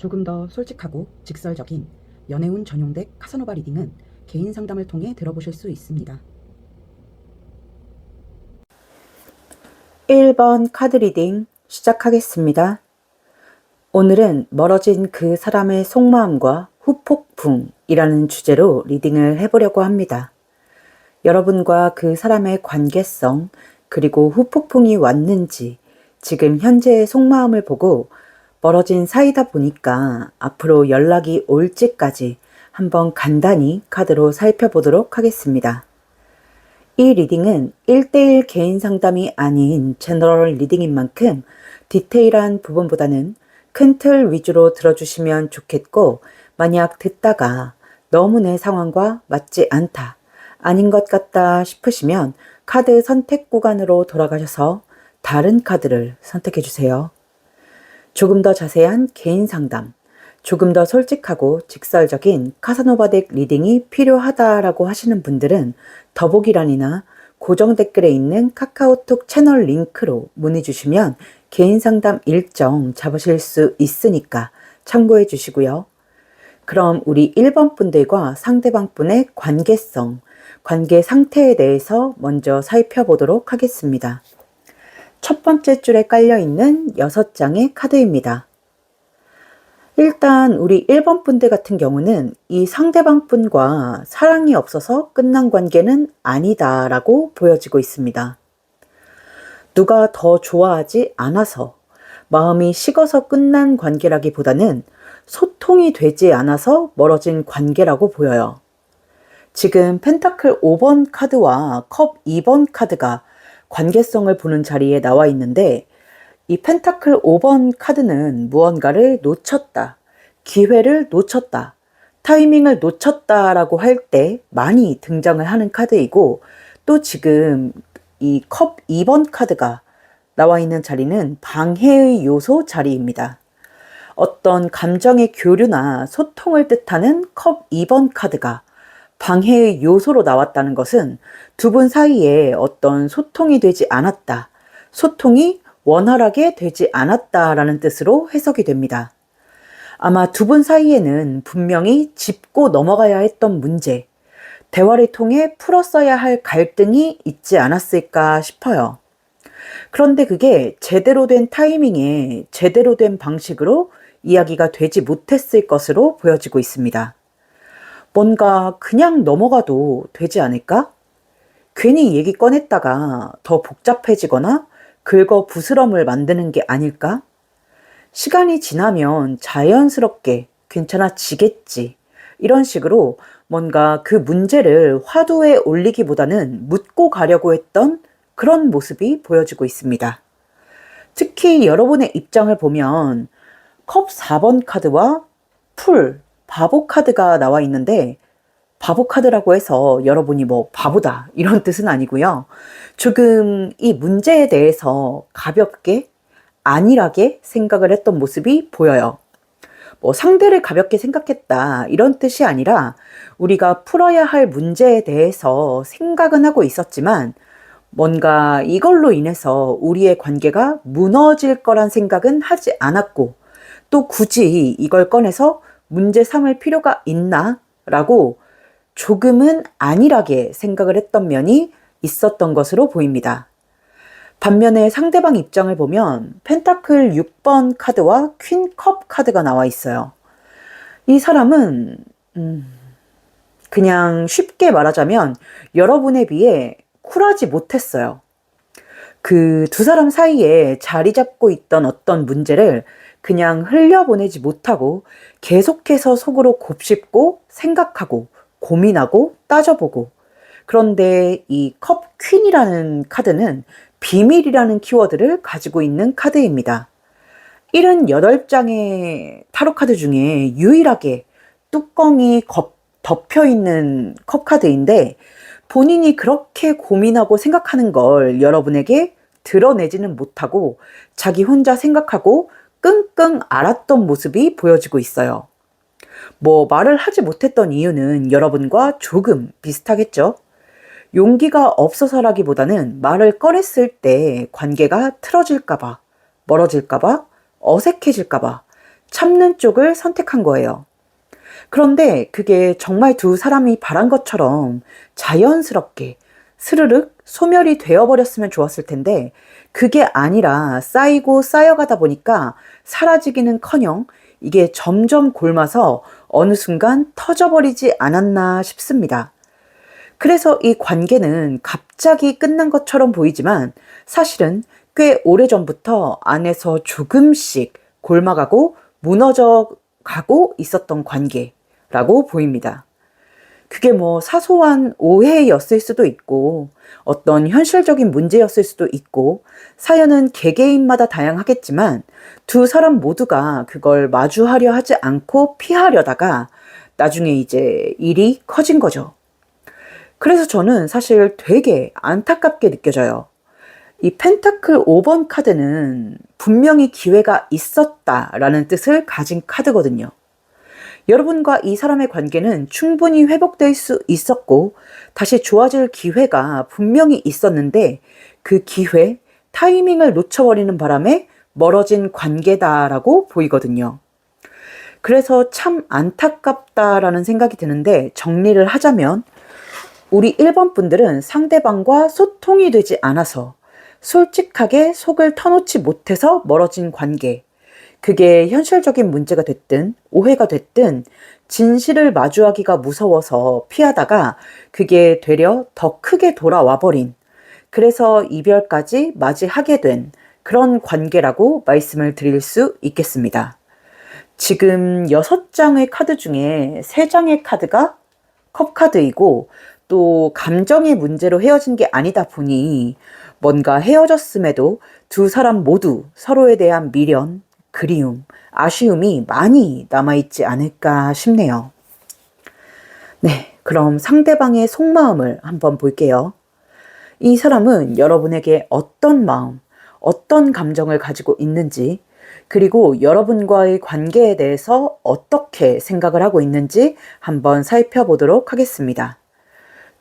조금 더 솔직하고 직설적인 연애운 전용덱 카사노바 리딩은 개인 상담을 통해 들어보실 수 있습니다. 1번 카드 리딩 시작하겠습니다. 오늘은 멀어진 그 사람의 속마음과 후폭풍이라는 주제로 리딩을 해보려고 합니다. 여러분과 그 사람의 관계성, 그리고 후폭풍이 왔는지, 지금 현재의 속마음을 보고 멀어진 사이다 보니까 앞으로 연락이 올지까지 한번 간단히 카드로 살펴보도록 하겠습니다. 이 리딩은 1대1 개인 상담이 아닌 제너럴 리딩인 만큼 디테일한 부분보다는 큰 틀 위주로 들어주시면 좋겠고, 만약 듣다가 너무 내 상황과 맞지 않다, 아닌 것 같다 싶으시면 카드 선택 구간으로 돌아가셔서 다른 카드를 선택해 주세요. 조금 더 자세한 개인 상담, 조금 더 솔직하고 직설적인 카사노바 덱 리딩이 필요하다라고 하시는 분들은 더보기란이나 고정 댓글에 있는 카카오톡 채널 링크로 문의 주시면 개인 상담 일정 잡으실 수 있으니까 참고해 주시고요. 그럼 우리 1번 분들과 상대방 분의 관계성, 관계 상태에 대해서 먼저 살펴보도록 하겠습니다. 첫 번째 줄에 깔려있는 6장의 카드입니다. 일단 우리 1번 분들 같은 경우는 이 상대방 분과 사랑이 없어서 끝난 관계는 아니다 라고 보여지고 있습니다. 누가 더 좋아하지 않아서, 마음이 식어서 끝난 관계라기보다는 소통이 되지 않아서 멀어진 관계라고 보여요. 지금 펜타클 5번 카드와 컵 2번 카드가 관계성을 보는 자리에 나와 있는데, 이 펜타클 5번 카드는 무언가를 놓쳤다, 기회를 놓쳤다, 타이밍을 놓쳤다라고 할 때 많이 등장을 하는 카드이고, 또 지금 이 컵 2번 카드가 나와 있는 자리는 방해의 요소 자리입니다. 어떤 감정의 교류나 소통을 뜻하는 컵 2번 카드가 방해의 요소로 나왔다는 것은 두 분 사이에 어떤 소통이 되지 않았다, 소통이 원활하게 되지 않았다라는 뜻으로 해석이 됩니다. 아마 두 분 사이에는 분명히 짚고 넘어가야 했던 문제, 대화를 통해 풀었어야 할 갈등이 있지 않았을까 싶어요. 그런데 그게 제대로 된 타이밍에 제대로 된 방식으로 이야기가 되지 못했을 것으로 보여지고 있습니다. 뭔가 그냥 넘어가도 되지 않을까? 괜히 얘기 꺼냈다가 더 복잡해지거나 긁어 부스럼을 만드는 게 아닐까? 시간이 지나면 자연스럽게 괜찮아지겠지, 이런 식으로 뭔가 그 문제를 화두에 올리기보다는 묻고 가려고 했던 그런 모습이 보여지고 있습니다. 특히 여러분의 입장을 보면 컵 4번 카드와 풀, 바보 카드가 나와 있는데, 바보 카드라고 해서 여러분이 뭐 바보다 이런 뜻은 아니고요. 조금 이 문제에 대해서 가볍게 안일하게 생각을 했던 모습이 보여요. 뭐 상대를 가볍게 생각했다 이런 뜻이 아니라, 우리가 풀어야 할 문제에 대해서 생각은 하고 있었지만 뭔가 이걸로 인해서 우리의 관계가 무너질 거란 생각은 하지 않았고, 또 굳이 이걸 꺼내서 문제 삼을 필요가 있나? 라고 조금은 안일하게 생각을 했던 면이 있었던 것으로 보입니다. 반면에 상대방 입장을 보면 펜타클 6번 카드와 퀸컵 카드가 나와 있어요. 이 사람은 그냥 쉽게 말하자면 여러분에 비해 쿨하지 못했어요. 그 두 사람 사이에 자리 잡고 있던 어떤 문제를 그냥 흘려보내지 못하고 계속해서 속으로 곱씹고 생각하고 고민하고 따져보고, 그런데 이 컵 퀸이라는 카드는 비밀이라는 키워드를 가지고 있는 카드입니다. 78장의 타로 카드 중에 유일하게 뚜껑이 덮여 있는 컵 카드인데, 본인이 그렇게 고민하고 생각하는 걸 여러분에게 드러내지는 못하고 자기 혼자 생각하고 끙끙 앓았던 모습이 보여지고 있어요. 뭐 말을 하지 못했던 이유는 여러분과 조금 비슷하겠죠? 용기가 없어서라기보다는 말을 꺼냈을 때 관계가 틀어질까봐, 멀어질까봐, 어색해질까봐 참는 쪽을 선택한 거예요. 그런데 그게 정말 두 사람이 바란 것처럼 자연스럽게 스르륵 소멸이 되어버렸으면 좋았을 텐데 그게 아니라 쌓이고 쌓여가다 보니까 사라지기는커녕 이게 점점 골마서 어느 순간 터져버리지 않았나 싶습니다. 그래서 이 관계는 갑자기 끝난 것처럼 보이지만 사실은 꽤 오래전부터 안에서 조금씩 골마가고 무너져 가고 있었던 관계라고 보입니다. 그게 뭐 사소한 오해였을 수도 있고 어떤 현실적인 문제였을 수도 있고 사연은 개개인마다 다양하겠지만 두 사람 모두가 그걸 마주하려 하지 않고 피하려다가 나중에 이제 일이 커진 거죠. 그래서 저는 사실 되게 안타깝게 느껴져요. 이 펜타클 5번 카드는 분명히 기회가 있었다라는 뜻을 가진 카드거든요. 여러분과 이 사람의 관계는 충분히 회복될 수 있었고 다시 좋아질 기회가 분명히 있었는데 그 기회, 타이밍을 놓쳐버리는 바람에 멀어진 관계다라고 보이거든요. 그래서 참 안타깝다라는 생각이 드는데 정리를 하자면 우리 1번 분들은 상대방과 소통이 되지 않아서 솔직하게 속을 터놓지 못해서 멀어진 관계, 그게 현실적인 문제가 됐든 오해가 됐든 진실을 마주하기가 무서워서 피하다가 그게 되려 더 크게 돌아와 버린, 그래서 이별까지 맞이하게 된 그런 관계라고 말씀을 드릴 수 있겠습니다. 지금 6장의 카드 중에 3장의 카드가 컵카드이고 또 감정의 문제로 헤어진 게 아니다 보니 뭔가 헤어졌음에도 두 사람 모두 서로에 대한 미련, 그리움, 아쉬움이 많이 남아있지 않을까 싶네요. 네, 그럼 상대방의 속마음을 한번 볼게요. 이 사람은 여러분에게 어떤 마음, 어떤 감정을 가지고 있는지, 그리고 여러분과의 관계에 대해서 어떻게 생각을 하고 있는지 한번 살펴보도록 하겠습니다.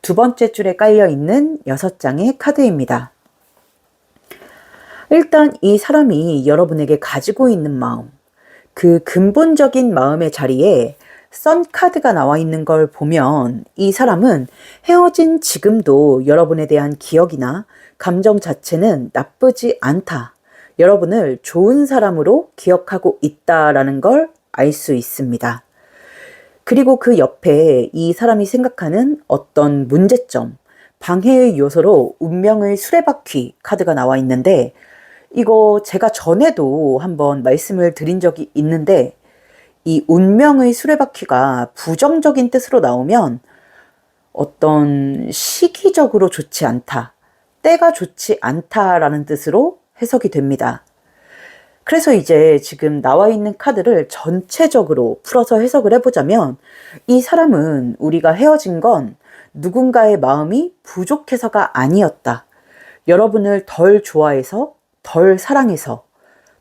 두 번째 줄에 깔려있는 6장의 카드입니다. 일단 이 사람이 여러분에게 가지고 있는 마음, 그 근본적인 마음의 자리에 선 카드가 나와 있는 걸 보면 이 사람은 헤어진 지금도 여러분에 대한 기억이나 감정 자체는 나쁘지 않다, 여러분을 좋은 사람으로 기억하고 있다라는 걸 알 수 있습니다. 그리고 그 옆에 이 사람이 생각하는 어떤 문제점, 방해의 요소로 운명의 수레바퀴 카드가 나와 있는데 이거 제가 전에도 한번 말씀을 드린 적이 있는데 이 운명의 수레바퀴가 부정적인 뜻으로 나오면 어떤 시기적으로 좋지 않다, 때가 좋지 않다라는 뜻으로 해석이 됩니다. 그래서 이제 지금 나와 있는 카드를 전체적으로 풀어서 해석을 해보자면 이 사람은 우리가 헤어진 건 누군가의 마음이 부족해서가 아니었다, 여러분을 덜 좋아해서, 덜 사랑해서,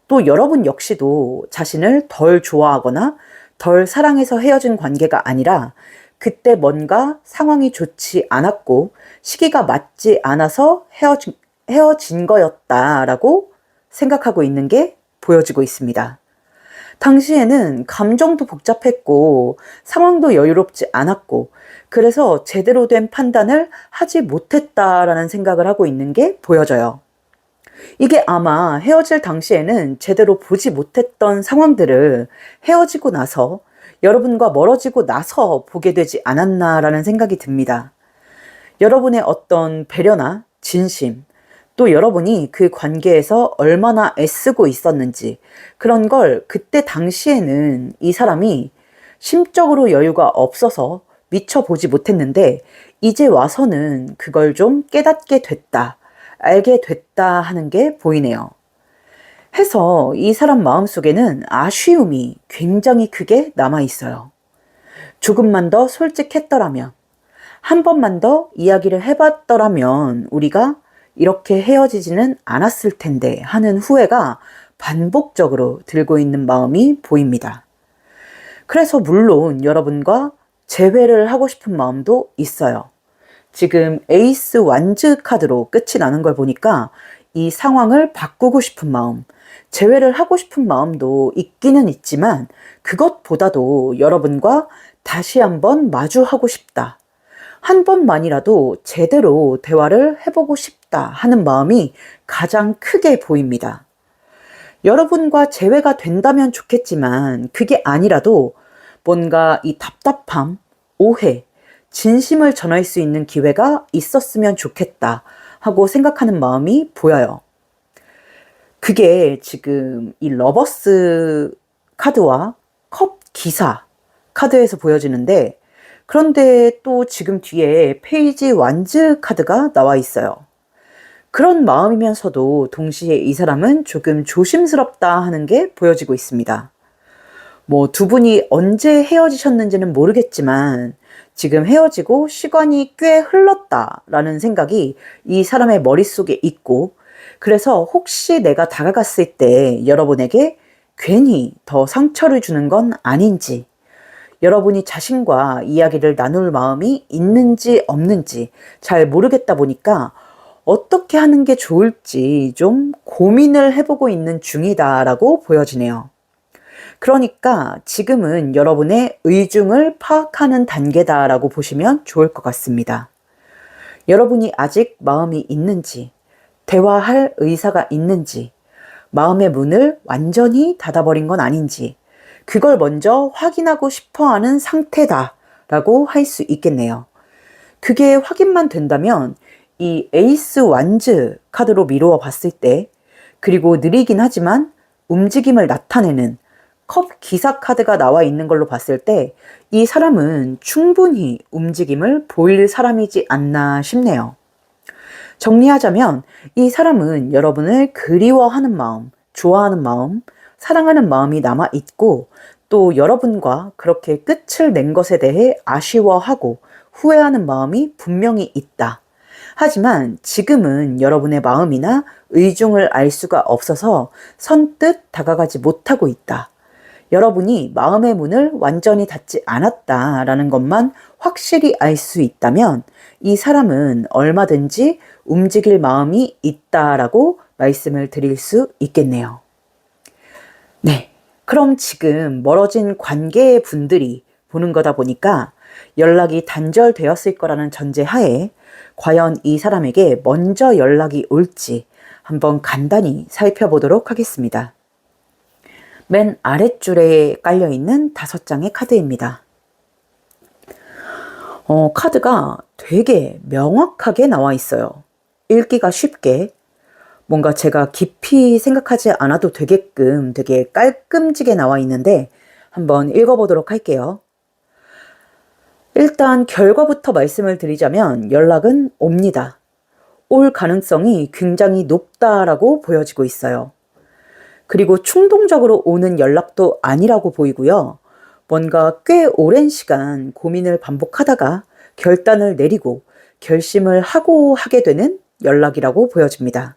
또 여러분 역시도 자신을 덜 좋아하거나 덜 사랑해서 헤어진 관계가 아니라 그때 뭔가 상황이 좋지 않았고 시기가 맞지 않아서 헤어진 거였다라고 생각하고 있는 게 보여지고 있습니다. 당시에는 감정도 복잡했고 상황도 여유롭지 않았고 그래서 제대로 된 판단을 하지 못했다라는 생각을 하고 있는 게 보여져요. 이게 아마 헤어질 당시에는 제대로 보지 못했던 상황들을 헤어지고 나서, 여러분과 멀어지고 나서 보게 되지 않았나라는 생각이 듭니다. 여러분의 어떤 배려나 진심, 또 여러분이 그 관계에서 얼마나 애쓰고 있었는지 그런 걸 그때 당시에는 이 사람이 심적으로 여유가 없어서 미처 보지 못했는데 이제 와서는 그걸 좀 깨닫게 됐다, 알게 됐다 하는 게 보이네요. 해서 이 사람 마음속에는 아쉬움이 굉장히 크게 남아있어요. 조금만 더 솔직했더라면, 한 번만 더 이야기를 해봤더라면 우리가 이렇게 헤어지지는 않았을 텐데 하는 후회가 반복적으로 들고 있는 마음이 보입니다. 그래서 물론 여러분과 재회를 하고 싶은 마음도 있어요. 지금 에이스 완즈 카드로 끝이 나는 걸 보니까 이 상황을 바꾸고 싶은 마음, 재회를 하고 싶은 마음도 있기는 있지만 그것보다도 여러분과 다시 한번 마주하고 싶다. 한 번만이라도 제대로 대화를 해보고 싶다 하는 마음이 가장 크게 보입니다. 여러분과 재회가 된다면 좋겠지만 그게 아니라도 뭔가 이 답답함, 오해, 진심을 전할 수 있는 기회가 있었으면 좋겠다 하고 생각하는 마음이 보여요. 그게 지금 이 러버스 카드와 컵 기사 카드에서 보여지는데, 그런데 또 지금 뒤에 페이지 완즈 카드가 나와 있어요. 그런 마음이면서도 동시에 이 사람은 조금 조심스럽다 하는 게 보여지고 있습니다. 뭐 두 분이 언제 헤어지셨는지는 모르겠지만 지금 헤어지고 시간이 꽤 흘렀다라는 생각이 이 사람의 머릿속에 있고, 그래서 혹시 내가 다가갔을 때 여러분에게 괜히 더 상처를 주는 건 아닌지, 여러분이 자신과 이야기를 나눌 마음이 있는지 없는지 잘 모르겠다 보니까 어떻게 하는 게 좋을지 좀 고민을 해보고 있는 중이다라고 보여지네요. 그러니까 지금은 여러분의 의중을 파악하는 단계다라고 보시면 좋을 것 같습니다. 여러분이 아직 마음이 있는지, 대화할 의사가 있는지, 마음의 문을 완전히 닫아버린 건 아닌지, 그걸 먼저 확인하고 싶어 하는 상태다라고 할 수 있겠네요. 그게 확인만 된다면 이 에이스 완즈 카드로 미루어 봤을 때, 그리고 느리긴 하지만 움직임을 나타내는 컵 기사 카드가 나와 있는 걸로 봤을 때 이 사람은 충분히 움직임을 보일 사람이지 않나 싶네요. 정리하자면 이 사람은 여러분을 그리워하는 마음, 좋아하는 마음, 사랑하는 마음이 남아 있고, 또 여러분과 그렇게 끝을 낸 것에 대해 아쉬워하고 후회하는 마음이 분명히 있다. 하지만 지금은 여러분의 마음이나 의중을 알 수가 없어서 선뜻 다가가지 못하고 있다. 여러분이 마음의 문을 완전히 닫지 않았다라는 것만 확실히 알 수 있다면 이 사람은 얼마든지 움직일 마음이 있다라고 말씀을 드릴 수 있겠네요. 네, 그럼 지금 멀어진 관계의 분들이 보는 거다 보니까 연락이 단절되었을 거라는 전제하에 과연 이 사람에게 먼저 연락이 올지 한번 간단히 살펴보도록 하겠습니다. 맨 아랫줄에 깔려있는 5장의 카드입니다. 카드가 되게 명확하게 나와 있어요. 읽기가 쉽게, 뭔가 제가 깊이 생각하지 않아도 되게끔 되게 깔끔지게 나와 있는데 한번 읽어보도록 할게요. 일단 결과부터 말씀을 드리자면 연락은 옵니다. 올 가능성이 굉장히 높다라고 보여지고 있어요. 그리고 충동적으로 오는 연락도 아니라고 보이고요. 뭔가 꽤 오랜 시간 고민을 반복하다가 결단을 내리고 결심을 하고 하게 되는 연락이라고 보여집니다.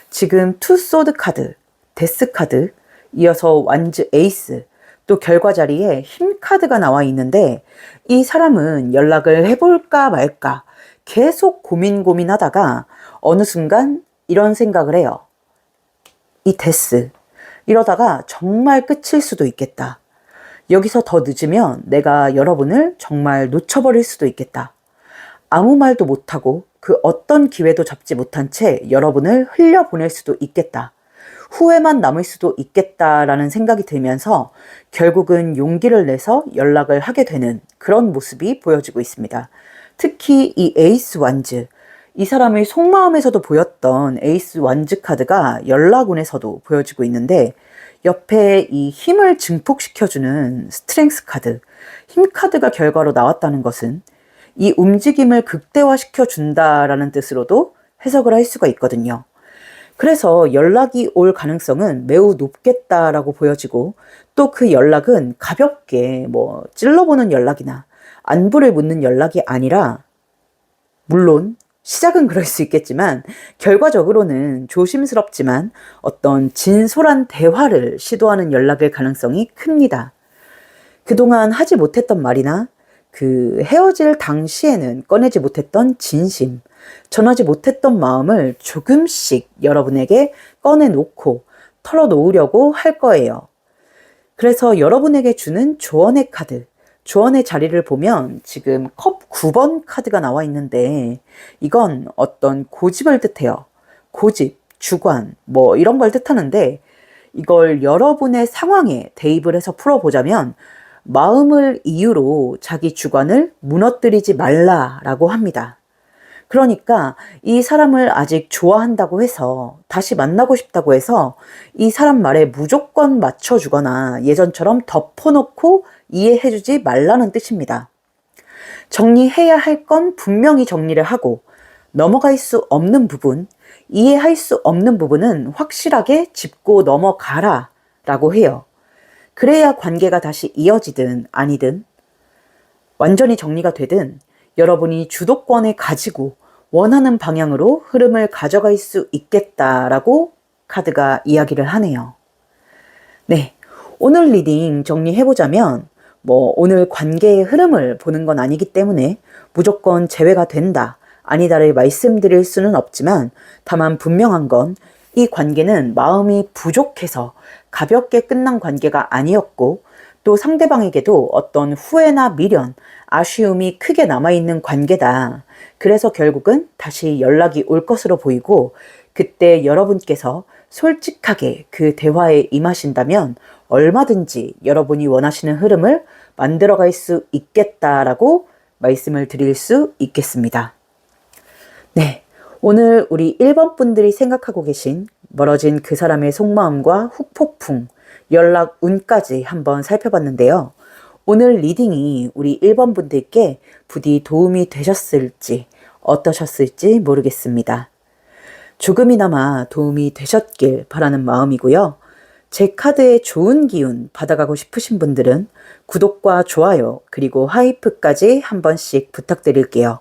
지금 투 소드 카드, 데스 카드, 이어서 완즈 에이스, 또 결과 자리에 힘 카드가 나와 있는데 이 사람은 연락을 해볼까 말까 계속 고민하다가 어느 순간 이런 생각을 해요. 이 데스, 이러다가 정말 끝일 수도 있겠다. 여기서 더 늦으면 내가 여러분을 정말 놓쳐버릴 수도 있겠다. 아무 말도 못하고 그 어떤 기회도 잡지 못한 채 여러분을 흘려보낼 수도 있겠다. 후회만 남을 수도 있겠다라는 생각이 들면서 결국은 용기를 내서 연락을 하게 되는 그런 모습이 보여지고 있습니다. 특히 이 에이스 완즈, 이 사람의 속마음에서도 보였던 에이스 완즈 카드가 연락운에서도 보여지고 있는데 옆에 이 힘을 증폭시켜주는 스트렝스 카드, 힘 카드가 결과로 나왔다는 것은 이 움직임을 극대화시켜 준다라는 뜻으로도 해석을 할 수가 있거든요. 그래서 연락이 올 가능성은 매우 높겠다라고 보여지고, 또 그 연락은 가볍게 뭐 찔러보는 연락이나 안부를 묻는 연락이 아니라, 물론 시작은 그럴 수 있겠지만 결과적으로는 조심스럽지만 어떤 진솔한 대화를 시도하는 연락일 가능성이 큽니다. 그동안 하지 못했던 말이나 그 헤어질 당시에는 꺼내지 못했던 진심, 전하지 못했던 마음을 조금씩 여러분에게 꺼내놓고 털어놓으려고 할 거예요. 그래서 여러분에게 주는 조언의 카드, 조언의 자리를 보면 지금 컵 9번 카드가 나와 있는데 이건 어떤 고집을 뜻해요. 고집, 주관, 뭐 이런 걸 뜻하는데 이걸 여러분의 상황에 대입을 해서 풀어보자면 마음을 이유로 자기 주관을 무너뜨리지 말라라고 합니다. 그러니까 이 사람을 아직 좋아한다고 해서 다시 만나고 싶다고 해서 이 사람 말에 무조건 맞춰주거나 예전처럼 덮어놓고 이해해주지 말라는 뜻입니다. 정리해야 할 건 분명히 정리를 하고 넘어갈 수 없는 부분, 이해할 수 없는 부분은 확실하게 짚고 넘어가라 라고 해요. 그래야 관계가 다시 이어지든 아니든 완전히 정리가 되든 여러분이 주도권을 가지고 원하는 방향으로 흐름을 가져갈 수 있겠다라고 카드가 이야기를 하네요. 네, 오늘 리딩 정리해보자면 오늘 관계의 흐름을 보는 건 아니기 때문에 무조건 재회가 된다, 아니다를 말씀드릴 수는 없지만 다만 분명한 건 이 관계는 마음이 부족해서 가볍게 끝난 관계가 아니었고 또 상대방에게도 어떤 후회나 미련, 아쉬움이 크게 남아있는 관계다. 그래서 결국은 다시 연락이 올 것으로 보이고 그때 여러분께서 솔직하게 그 대화에 임하신다면 얼마든지 여러분이 원하시는 흐름을 만들어갈 수 있겠다라고 말씀을 드릴 수 있겠습니다. 네, 오늘 우리 1번 분들이 생각하고 계신 멀어진 그 사람의 속마음과 후폭풍, 연락 운까지 한번 살펴봤는데요. 오늘 리딩이 우리 1번 분들께 부디 도움이 되셨을지 어떠셨을지 모르겠습니다. 조금이나마 도움이 되셨길 바라는 마음이고요. 제 카드의 좋은 기운 받아가고 싶으신 분들은 구독과 좋아요 그리고 하이프까지 한 번씩 부탁드릴게요.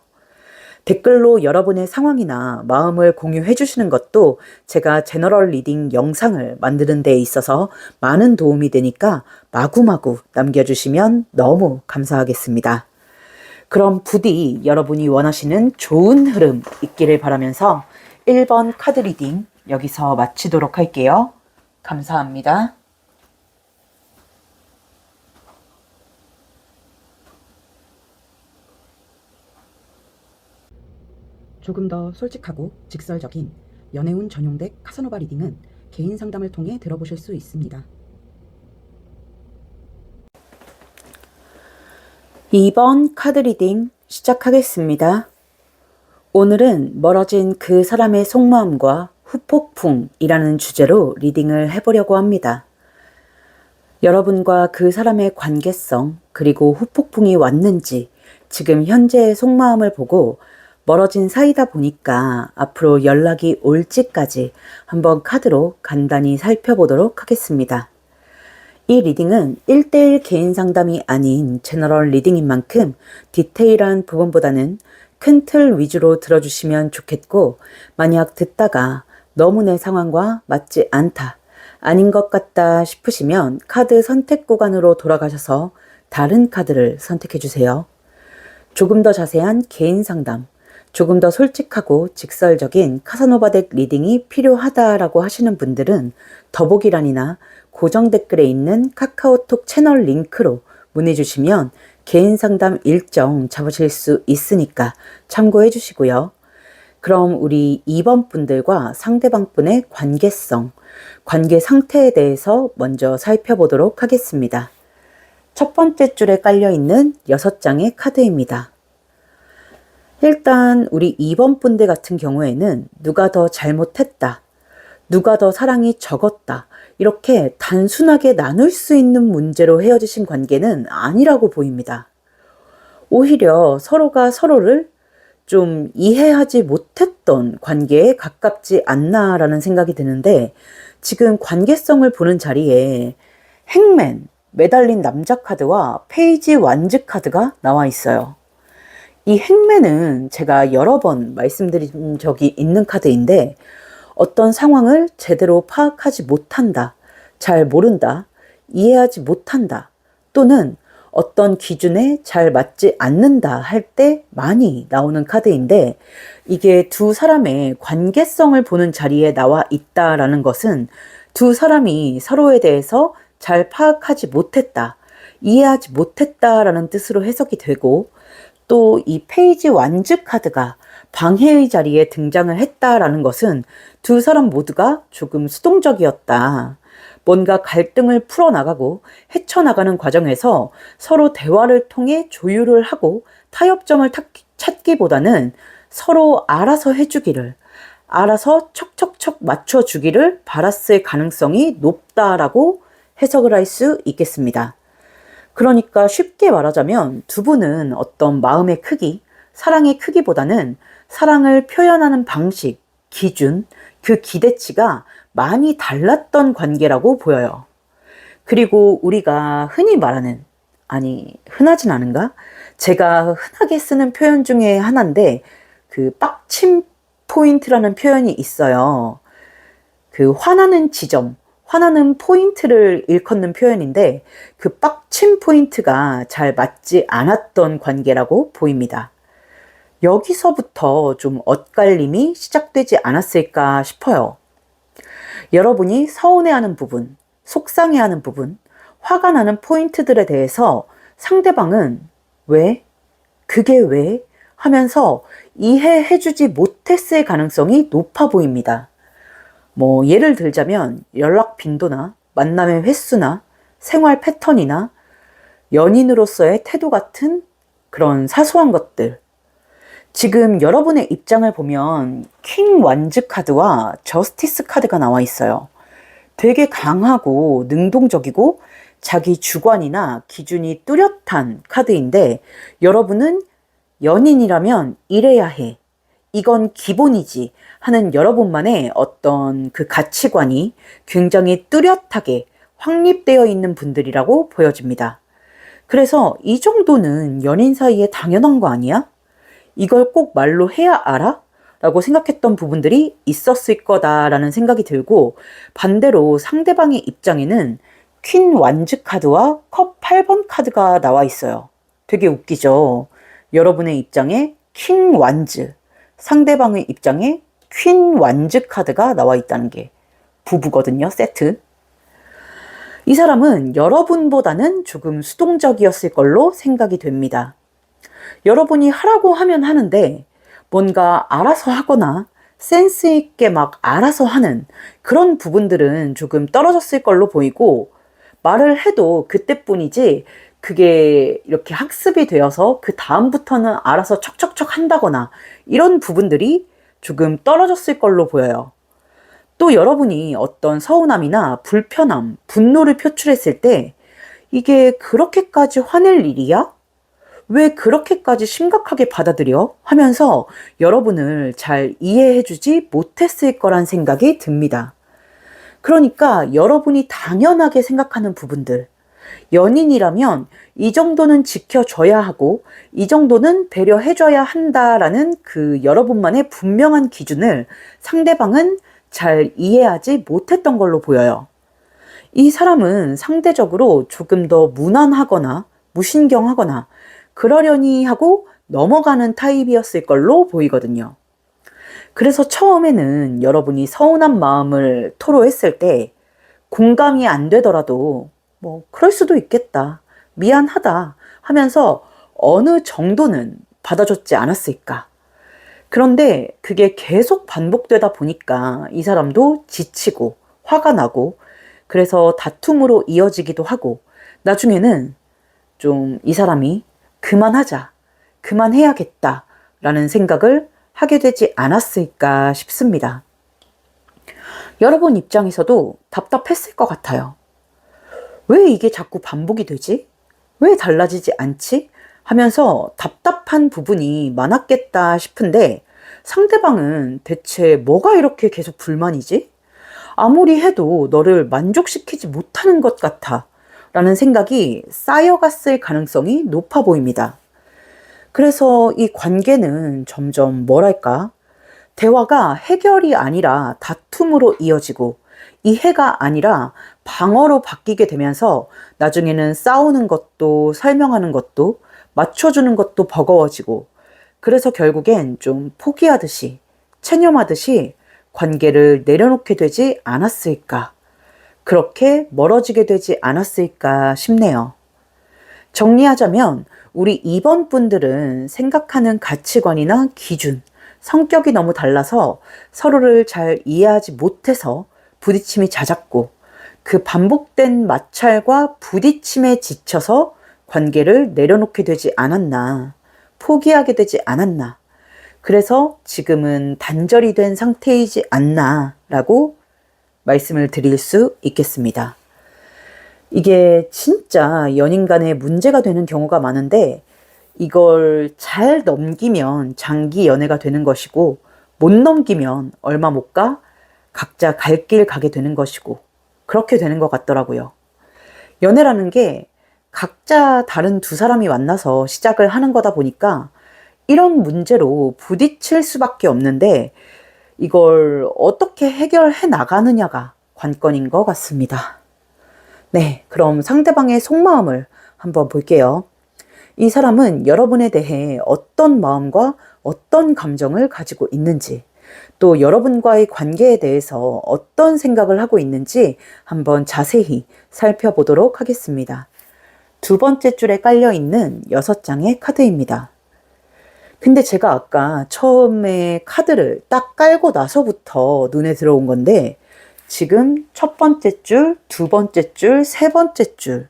댓글로 여러분의 상황이나 마음을 공유해 주시는 것도 제가 제너럴 리딩 영상을 만드는 데 있어서 많은 도움이 되니까 마구마구 남겨주시면 너무 감사하겠습니다. 그럼 부디 여러분이 원하시는 좋은 흐름 있기를 바라면서 1번 카드 리딩 여기서 마치도록 할게요. 감사합니다. 조금 더 솔직하고 직설적인 연애운 전용 덱 카사노바 리딩은 개인 상담을 통해 들어보실 수 있습니다. 2번 카드 리딩 시작하겠습니다. 오늘은 멀어진 그 사람의 속마음과 후폭풍이라는 주제로 리딩을 해보려고 합니다. 여러분과 그 사람의 관계성 그리고 후폭풍이 왔는지 지금 현재의 속마음을 보고 멀어진 사이다 보니까 앞으로 연락이 올지까지 한번 카드로 간단히 살펴보도록 하겠습니다. 이 리딩은 1대1 개인 상담이 아닌 제너럴 리딩인 만큼 디테일한 부분보다는 큰 틀 위주로 들어주시면 좋겠고 만약 듣다가 너무 내 상황과 맞지 않다, 아닌 것 같다 싶으시면 카드 선택 구간으로 돌아가셔서 다른 카드를 선택해 주세요. 조금 더 자세한 개인 상담, 조금 더 솔직하고 직설적인 카사노바 덱 리딩이 필요하다라고 하시는 분들은 더보기란이나 고정 댓글에 있는 카카오톡 채널 링크로 문의 주시면 개인 상담 일정 잡으실 수 있으니까 참고해 주시고요. 그럼 우리 2번 분들과 상대방 분의 관계성, 관계 상태에 대해서 먼저 살펴보도록 하겠습니다. 첫 번째 줄에 깔려있는 6장의 카드입니다. 일단 우리 2번 분들 같은 경우에는 누가 더 잘못했다, 누가 더 사랑이 적었다, 이렇게 단순하게 나눌 수 있는 문제로 헤어지신 관계는 아니라고 보입니다. 오히려 서로가 서로를 좀 이해하지 못했던 관계에 가깝지 않나라는 생각이 드는데 지금 관계성을 보는 자리에 행맨, 매달린 남자 카드와 페이지 완즈 카드가 나와 있어요. 이 행맨은 제가 여러 번 말씀드린 적이 있는 카드인데 어떤 상황을 제대로 파악하지 못한다, 잘 모른다, 이해하지 못한다, 또는 어떤 기준에 잘 맞지 않는다 할 때 많이 나오는 카드인데 이게 두 사람의 관계성을 보는 자리에 나와 있다라는 것은 두 사람이 서로에 대해서 잘 파악하지 못했다, 이해하지 못했다라는 뜻으로 해석이 되고, 또 이 페이지 완즈 카드가 방해의 자리에 등장을 했다라는 것은 두 사람 모두가 조금 수동적이었다. 뭔가 갈등을 풀어나가고 헤쳐나가는 과정에서 서로 대화를 통해 조율을 하고 타협점을 찾기보다는 서로 알아서 해주기를, 알아서 척척척 맞춰주기를 바랐을 가능성이 높다라고 해석을 할 수 있겠습니다. 그러니까 쉽게 말하자면 두 분은 어떤 마음의 크기, 사랑의 크기보다는 사랑을 표현하는 방식, 기준, 그 기대치가 많이 달랐던 관계라고 보여요. 그리고 우리가 흔히 말하는, 아니, 흔하진 않은가? 제가 흔하게 쓰는 표현 중에 하나인데, 그 빡침 포인트라는 표현이 있어요. 그 화나는 지점, 화나는 포인트를 일컫는 표현인데, 그 빡침 포인트가 잘 맞지 않았던 관계라고 보입니다. 여기서부터 좀 엇갈림이 시작되지 않았을까 싶어요. 여러분이 서운해하는 부분, 속상해하는 부분, 화가 나는 포인트들에 대해서 상대방은 왜? 그게 왜? 하면서 이해해주지 못했을 가능성이 높아 보입니다. 예를 들자면 연락 빈도나 만남의 횟수나 생활 패턴이나 연인으로서의 태도 같은 그런 사소한 것들. 지금 여러분의 입장을 보면 킹 완즈 카드와 저스티스 카드가 나와 있어요. 되게 강하고 능동적이고 자기 주관이나 기준이 뚜렷한 카드인데, 여러분은 연인이라면 이래야 해, 이건 기본이지 하는 여러분만의 어떤 그 가치관이 굉장히 뚜렷하게 확립되어 있는 분들이라고 보여집니다. 그래서 이 정도는 연인 사이에 당연한 거 아니야? 이걸 꼭 말로 해야 알아? 라고 생각했던 부분들이 있었을 거다라는 생각이 들고, 반대로 상대방의 입장에는 퀸 완즈 카드와 컵 8번 카드가 나와 있어요. 되게 웃기죠? 여러분의 입장에 킹 완즈, 상대방의 입장에 퀸 완즈 카드가 나와 있다는 게 부부거든요, 세트. 이 사람은 여러분보다는 조금 수동적이었을 걸로 생각이 됩니다. 여러분이 하라고 하면 하는데 뭔가 알아서 하거나 센스 있게 막 알아서 하는 그런 부분들은 조금 떨어졌을 걸로 보이고, 말을 해도 그때뿐이지 그게 이렇게 학습이 되어서 그 다음부터는 알아서 척척척 한다거나 이런 부분들이 조금 떨어졌을 걸로 보여요. 또 여러분이 어떤 서운함이나 불편함, 분노를 표출했을 때 이게 그렇게까지 화낼 일이야? 왜 그렇게까지 심각하게 받아들여? 하면서 여러분을 잘 이해해주지 못했을 거란 생각이 듭니다. 그러니까 여러분이 당연하게 생각하는 부분들, 연인이라면 이 정도는 지켜줘야 하고 이 정도는 배려해줘야 한다라는 그 여러분만의 분명한 기준을 상대방은 잘 이해하지 못했던 걸로 보여요. 이 사람은 상대적으로 조금 더 무난하거나 무신경하거나 그러려니 하고 넘어가는 타입이었을 걸로 보이거든요. 그래서 처음에는 여러분이 서운한 마음을 토로했을 때 공감이 안 되더라도 그럴 수도 있겠다, 미안하다 하면서 어느 정도는 받아줬지 않았을까. 그런데 그게 계속 반복되다 보니까 이 사람도 지치고 화가 나고, 그래서 다툼으로 이어지기도 하고, 나중에는 좀 이 사람이 그만하자, 그만해야겠다 라는 생각을 하게 되지 않았을까 싶습니다. 여러분 입장에서도 답답했을 것 같아요. 왜 이게 자꾸 반복이 되지? 왜 달라지지 않지? 하면서 답답한 부분이 많았겠다 싶은데, 상대방은 대체 뭐가 이렇게 계속 불만이지? 아무리 해도 너를 만족시키지 못하는 것 같아 라는 생각이 쌓여갔을 가능성이 높아 보입니다. 그래서 이 관계는 점점 대화가 해결이 아니라 다툼으로 이어지고 이해가 아니라 방어로 바뀌게 되면서 나중에는 싸우는 것도 설명하는 것도 맞춰주는 것도 버거워지고, 그래서 결국엔 좀 포기하듯이 체념하듯이 관계를 내려놓게 되지 않았을까 그렇게 멀어지게 되지 않았을까 싶네요. 정리하자면 우리 2번 분들은 생각하는 가치관이나 기준, 성격이 너무 달라서 서로를 잘 이해하지 못해서 부딪힘이 잦았고 그 반복된 마찰과 부딪힘에 지쳐서 관계를 내려놓게 되지 않았나, 포기하게 되지 않았나, 그래서 지금은 단절이 된 상태이지 않나 라고 말씀을 드릴 수 있겠습니다. 이게 진짜 연인 간에 문제가 되는 경우가 많은데 이걸 잘 넘기면 장기 연애가 되는 것이고 못 넘기면 얼마 못 가 각자 갈 길 가게 되는 것이고 그렇게 되는 것 같더라고요. 연애라는 게 각자 다른 두 사람이 만나서 시작을 하는 거다 보니까 이런 문제로 부딪힐 수밖에 없는데 이걸 어떻게 해결해 나가느냐가 관건인 것 같습니다. 네, 그럼 상대방의 속마음을 한번 볼게요. 이 사람은 여러분에 대해 어떤 마음과 어떤 감정을 가지고 있는지, 또 여러분과의 관계에 대해서 어떤 생각을 하고 있는지 한번 자세히 살펴보도록 하겠습니다. 두 번째 줄에 깔려 있는 6장의 카드입니다. 근데 제가 아까 처음에 카드를 딱 깔고 나서부터 눈에 들어온 건데 지금 첫 번째 줄, 두 번째 줄, 세 번째 줄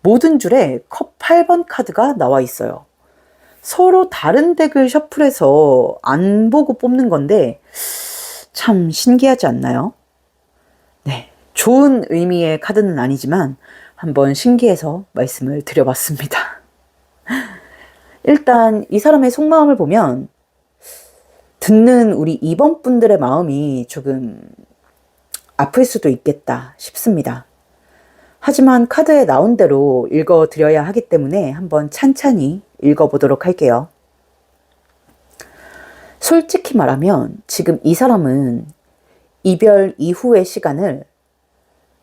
모든 줄에 컵 8번 카드가 나와 있어요. 서로 다른 덱을 셔플해서 안 보고 뽑는 건데 참 신기하지 않나요? 네, 좋은 의미의 카드는 아니지만 한번 신기해서 말씀을 드려봤습니다. 일단 이 사람의 속마음을 보면 듣는 우리 2번 분들의 마음이 조금 아플 수도 있겠다 싶습니다. 하지만 카드에 나온 대로 읽어드려야 하기 때문에 한번 찬찬히 읽어보도록 할게요. 솔직히 말하면 지금 이 사람은 이별 이후의 시간을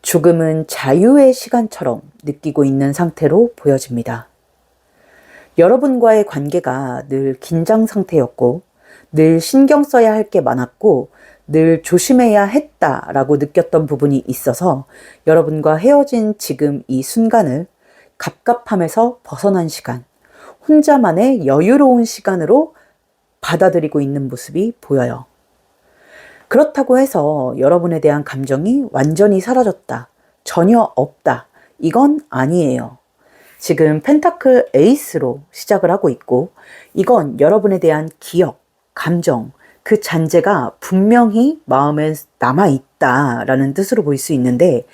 조금은 자유의 시간처럼 느끼고 있는 상태로 보여집니다. 여러분과의 관계가 늘 긴장 상태였고 늘 신경 써야 할 게 많았고 늘 조심해야 했다라고 느꼈던 부분이 있어서 여러분과 헤어진 지금 이 순간을 갑갑함에서 벗어난 시간, 혼자만의 여유로운 시간으로 받아들이고 있는 모습이 보여요. 그렇다고 해서 여러분에 대한 감정이 완전히 사라졌다, 전혀 없다, 이건 아니에요. 지금 펜타클 에이스로 시작을 하고 있고 이건 여러분에 대한 기억, 감정, 그 잔재가 분명히 마음에 남아있다라는 뜻으로 볼 수 있는데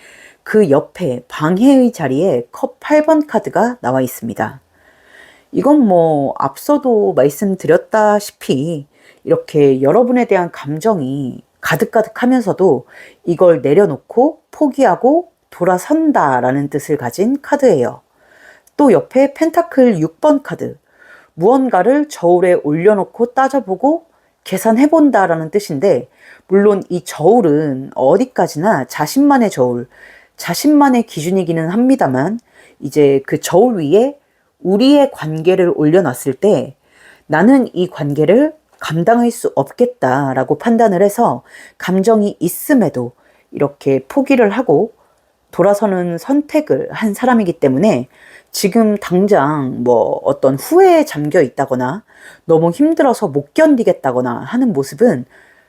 그 옆에 방해의 자리에 컵 8번 카드가 나와 있습니다. 이건 뭐 앞서도 말씀드렸다시피 이렇게 여러분에 대한 감정이 가득가득하면서도 이걸 내려놓고 포기하고 돌아선다라는 뜻을 가진 카드예요. 또 옆에 펜타클 6번 카드, 무언가를 저울에 올려놓고 따져보고 계산해본다라는 뜻인데 물론 이 저울은 어디까지나 자신만의 저울, 자신만의 기준이기는 합니다만 이제 그 저울 위에 우리의 관계를 올려놨을 때 나는 이 관계를 감당할 수 없겠다라고 판단을 해서 감정이 있음에도 이렇게 포기를 하고 돌아서는 선택을 한 사람이기 때문에 지금 당장 뭐 어떤 후회에 잠겨 있다거나 너무 힘들어서 못 견디겠다거나 하는 모습은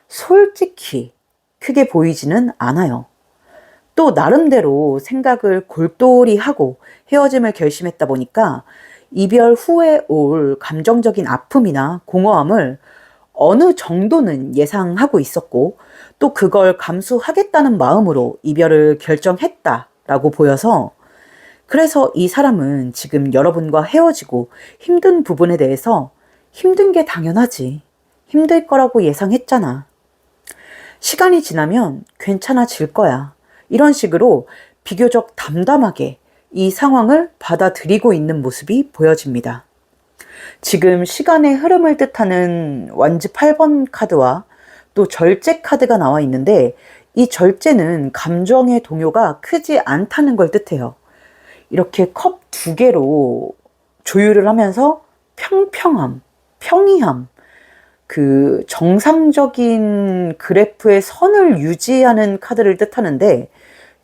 솔직히 크게 보이지는 않아요. 또 나름대로 생각을 골똘히 하고 헤어짐을 결심했다 보니까 이별 후에 올 감정적인 아픔이나 공허함을 어느 정도는 예상하고 있었고 또 그걸 감수하겠다는 마음으로 이별을 결정했다라고 보여서 그래서 이 사람은 지금 여러분과 헤어지고 힘든 부분에 대해서 힘든 게 당연하지. 힘들 거라고 예상했잖아. 시간이 지나면 괜찮아질 거야. 이런 식으로 비교적 담담하게 이 상황을 받아들이고 있는 모습이 보여집니다. 지금 시간의 흐름을 뜻하는 완즈 8번 카드와 또 절제 카드가 나와 있는데 이 절제는 감정의 동요가 크지 않다는 걸 뜻해요. 이렇게 컵 2개로 조율을 하면서 평평함, 평이함, 그 정상적인 그래프의 선을 유지하는 카드를 뜻하는데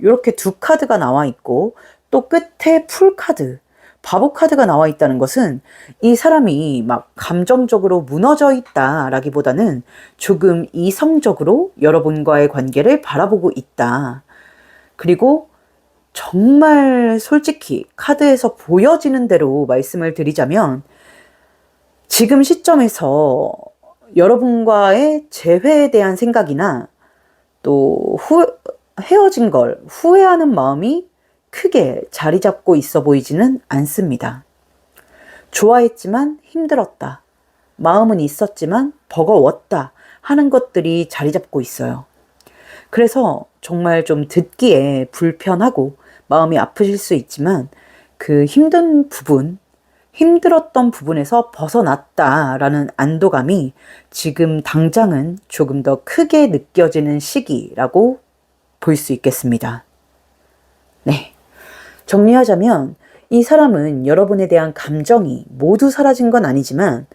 이렇게 두 카드가 나와 있고 또 끝에 풀 카드, 바보 카드가 나와 있다는 것은 이 사람이 막 감정적으로 무너져 있다라기보다는 조금 이성적으로 여러분과의 관계를 바라보고 있다. 그리고 정말 솔직히 카드에서 보여지는 대로 말씀을 드리자면 지금 시점에서 여러분과의 재회에 대한 생각이나 또 헤어진 걸 후회하는 마음이 크게 자리 잡고 있어 보이지는 않습니다. 좋아했지만 힘들었다. 마음은 있었지만 버거웠다 하는 것들이 자리 잡고 있어요. 그래서 정말 좀 듣기에 불편하고 마음이 아프실 수 있지만 그 힘든 부분, 힘들었던 부분에서 벗어났다라는 안도감이 지금 당장은 조금 더 크게 느껴지는 시기라고 볼 수 있겠습니다. 네. 정리하자면 이 사람은 여러분에 대한 감정이 모두 사라진 건 아니지만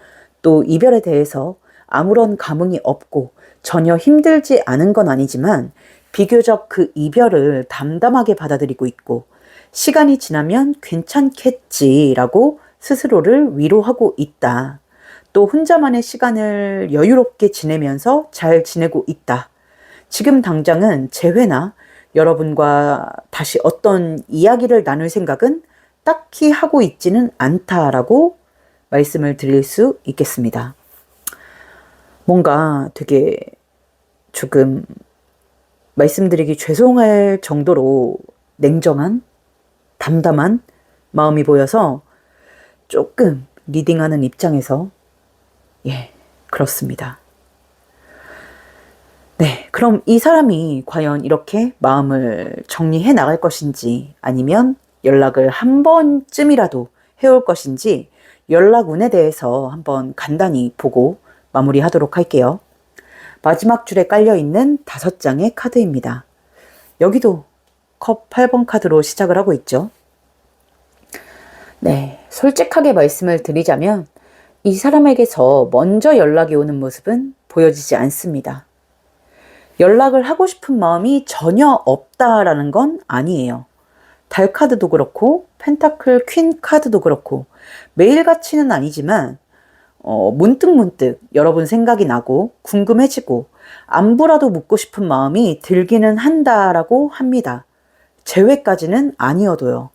또 이별에 대해서 아무런 감흥이 없고 전혀 힘들지 않은 건 아니지만 비교적 그 이별을 담담하게 받아들이고 있고 시간이 지나면 괜찮겠지라고 스스로를 위로하고 있다. 또 혼자만의 시간을 여유롭게 지내면서 잘 지내고 있다. 지금 당장은 재회나 여러분과 다시 어떤 이야기를 나눌 생각은 딱히 하고 있지는 않다라고 말씀을 드릴 수 있겠습니다. 뭔가 되게 조금 말씀드리기 죄송할 정도로 냉정한, 담담한 마음이 보여서 조금 리딩하는 입장에서 그렇습니다. 네, 그럼 이 사람이 과연 이렇게 마음을 정리해 나갈 것인지 아니면 연락을 한 번쯤이라도 해올 것인지 연락운에 대해서 한번 간단히 보고 마무리하도록 할게요. 마지막 줄에 깔려있는 5장의 카드입니다. 여기도 컵 8번 카드로 시작을 하고 있죠. 네, 솔직하게 말씀을 드리자면 이 사람에게서 먼저 연락이 오는 모습은 보여지지 않습니다. 연락을 하고 싶은 마음이 전혀 없다라는 건 아니에요. 달 카드도 그렇고 펜타클 퀸 카드도 그렇고 매일같이는 아니지만 문득문득 여러분 생각이 나고 궁금해지고 안부라도 묻고 싶은 마음이 들기는 한다라고 합니다. 재회까지는 아니어도요.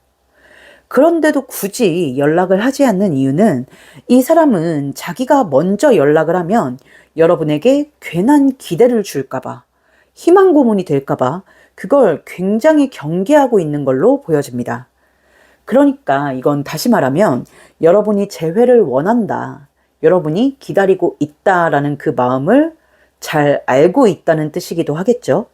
그런데도 굳이 연락을 하지 않는 이유는 이 사람은 자기가 먼저 연락을 하면 여러분에게 괜한 기대를 줄까봐, 희망 고문이 될까봐 그걸 굉장히 경계하고 있는 걸로 보여집니다. 그러니까 이건 다시 말하면 여러분이 재회를 원한다, 여러분이 기다리고 있다라는 그 마음을 잘 알고 있다는 뜻이기도 하겠죠.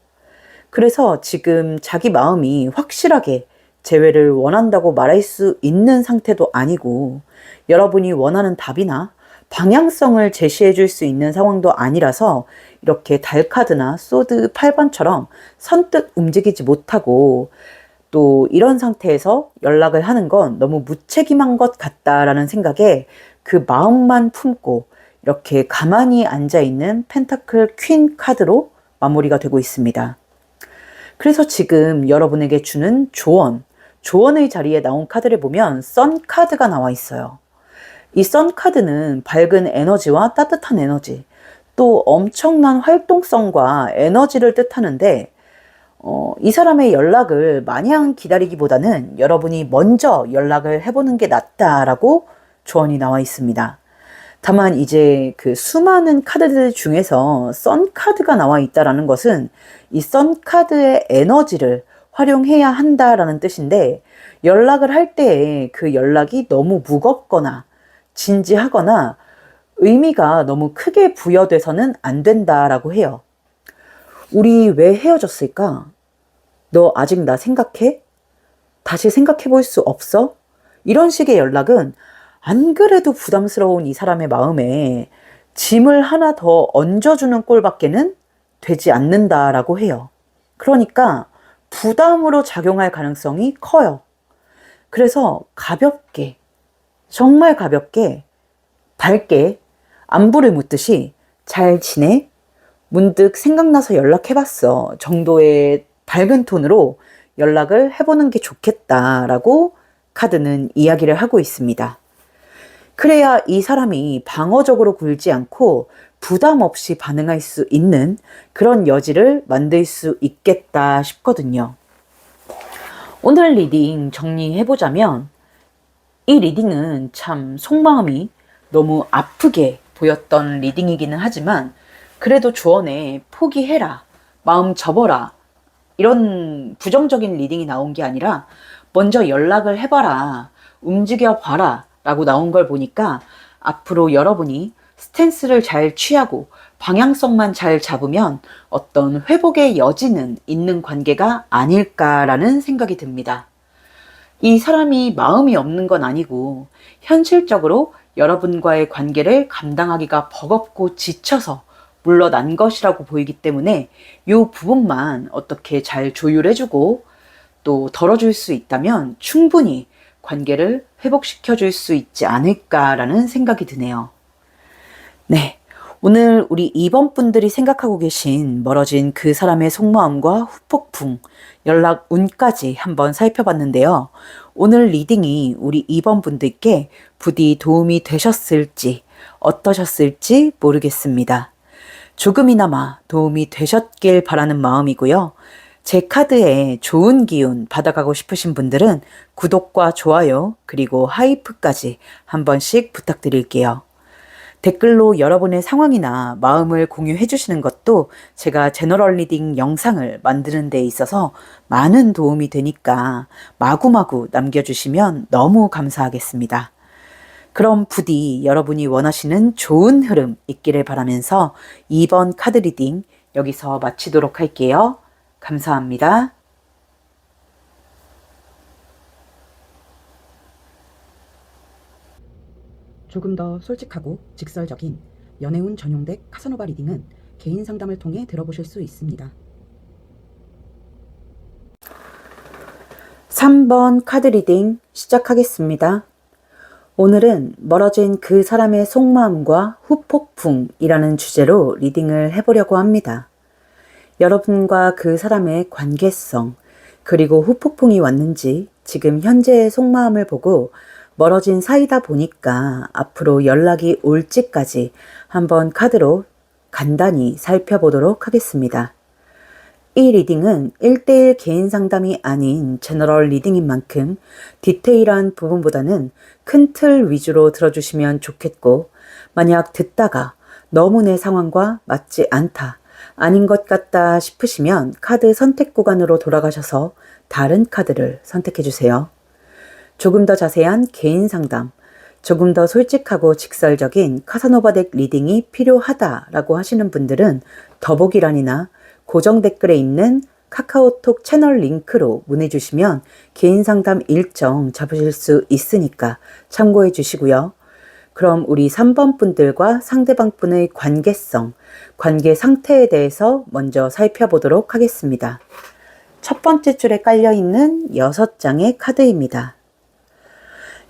그래서 지금 자기 마음이 확실하게 재회를 원한다고 말할 수 있는 상태도 아니고 여러분이 원하는 답이나 방향성을 제시해 줄 수 있는 상황도 아니라서 이렇게 달카드나 소드 8번처럼 선뜻 움직이지 못하고 또 이런 상태에서 연락을 하는 건 너무 무책임한 것 같다라는 생각에 그 마음만 품고 이렇게 가만히 앉아있는 펜타클 퀸 카드로 마무리가 되고 있습니다. 그래서 지금 여러분에게 주는 조언의 자리에 나온 카드를 보면 선 카드가 나와 있어요. 이 선 카드는 밝은 에너지와 따뜻한 에너지, 또 엄청난 활동성과 에너지를 뜻하는데 이 사람의 연락을 마냥 기다리기보다는 여러분이 먼저 연락을 해보는 게 낫다라고 조언이 나와 있습니다. 다만 이제 그 수많은 카드들 중에서 선 카드가 나와 있다라는 것은 이 선 카드의 에너지를 활용해야 한다라는 뜻인데 연락을 할 때에 그 연락이 너무 무겁거나 진지하거나 의미가 너무 크게 부여돼서는 안 된다라고 해요. 우리 왜 헤어졌을까? 너 아직 나 생각해? 다시 생각해 볼 수 없어? 이런 식의 연락은 안 그래도 부담스러운 이 사람의 마음에 짐을 하나 더 얹어주는 꼴밖에는 되지 않는다라고 해요. 그러니까 부담으로 작용할 가능성이 커요. 그래서 가볍게, 정말 가볍게, 밝게 안부를 묻듯이 잘 지내? 문득 생각나서 연락해봤어 정도의 밝은 톤으로 연락을 해보는 게 좋겠다라고 카드는 이야기를 하고 있습니다. 그래야 이 사람이 방어적으로 굴지 않고 부담 없이 반응할 수 있는 그런 여지를 만들 수 있겠다 싶거든요. 오늘 리딩 정리해보자면 이 리딩은 참 속마음이 너무 아프게 보였던 리딩이기는 하지만 그래도 조언에 포기해라, 마음 접어라 이런 부정적인 리딩이 나온 게 아니라 먼저 연락을 해봐라, 움직여봐라 라고 나온 걸 보니까 앞으로 여러분이 스탠스를 잘 취하고 방향성만 잘 잡으면 어떤 회복의 여지는 있는 관계가 아닐까라는 생각이 듭니다. 이 사람이 마음이 없는 건 아니고 현실적으로 여러분과의 관계를 감당하기가 버겁고 지쳐서 물러난 것이라고 보이기 때문에 이 부분만 어떻게 잘 조율해주고 또 덜어줄 수 있다면 충분히 관계를 회복시켜줄 수 있지 않을까라는 생각이 드네요. 네, 오늘 우리 2번 분들이 생각하고 계신 멀어진 그 사람의 속마음과 후폭풍, 연락 운까지 한번 살펴봤는데요. 오늘 리딩이 우리 2번 분들께 부디 도움이 되셨을지 어떠셨을지 모르겠습니다. 조금이나마 도움이 되셨길 바라는 마음이고요. 제 카드에 좋은 기운 받아가고 싶으신 분들은 구독과 좋아요 그리고 하이프까지 한 번씩 부탁드릴게요. 댓글로 여러분의 상황이나 마음을 공유해 주시는 것도 제가 제너럴 리딩 영상을 만드는 데 있어서 많은 도움이 되니까 마구마구 남겨주시면 너무 감사하겠습니다. 그럼 부디 여러분이 원하시는 좋은 흐름 있기를 바라면서 2번 카드 리딩 여기서 마치도록 할게요. 감사합니다. 조금 더 솔직하고 직설적인 연애운 전용덱 카사노바 리딩은 개인 상담을 통해 들어보실 수 있습니다. 3번 카드 리딩 시작하겠습니다. 오늘은 멀어진 그 사람의 속마음과 후폭풍이라는 주제로 리딩을 해보려고 합니다. 여러분과 그 사람의 관계성, 그리고 후폭풍이 왔는지 지금 현재의 속마음을 보고 멀어진 사이다 보니까 앞으로 연락이 올지까지 한번 카드로 간단히 살펴보도록 하겠습니다. 이 리딩은 1대1 개인 상담이 아닌 제너럴 리딩인 만큼 디테일한 부분보다는 큰 틀 위주로 들어주시면 좋겠고, 만약 듣다가 너무 내 상황과 맞지 않다, 아닌 것 같다 싶으시면 카드 선택 구간으로 돌아가셔서 다른 카드를 선택해 주세요. 조금 더 자세한 개인 상담, 조금 더 솔직하고 직설적인 카사노바 덱 리딩이 필요하다라고 하시는 분들은 더보기란이나 고정 댓글에 있는 카카오톡 채널 링크로 문의 주시면 개인 상담 일정 잡으실 수 있으니까 참고해 주시고요. 그럼 우리 3번 분들과 상대방 분의 관계성, 관계 상태에 대해서 먼저 살펴보도록 하겠습니다. 첫 번째 줄에 깔려있는 6장의 카드입니다.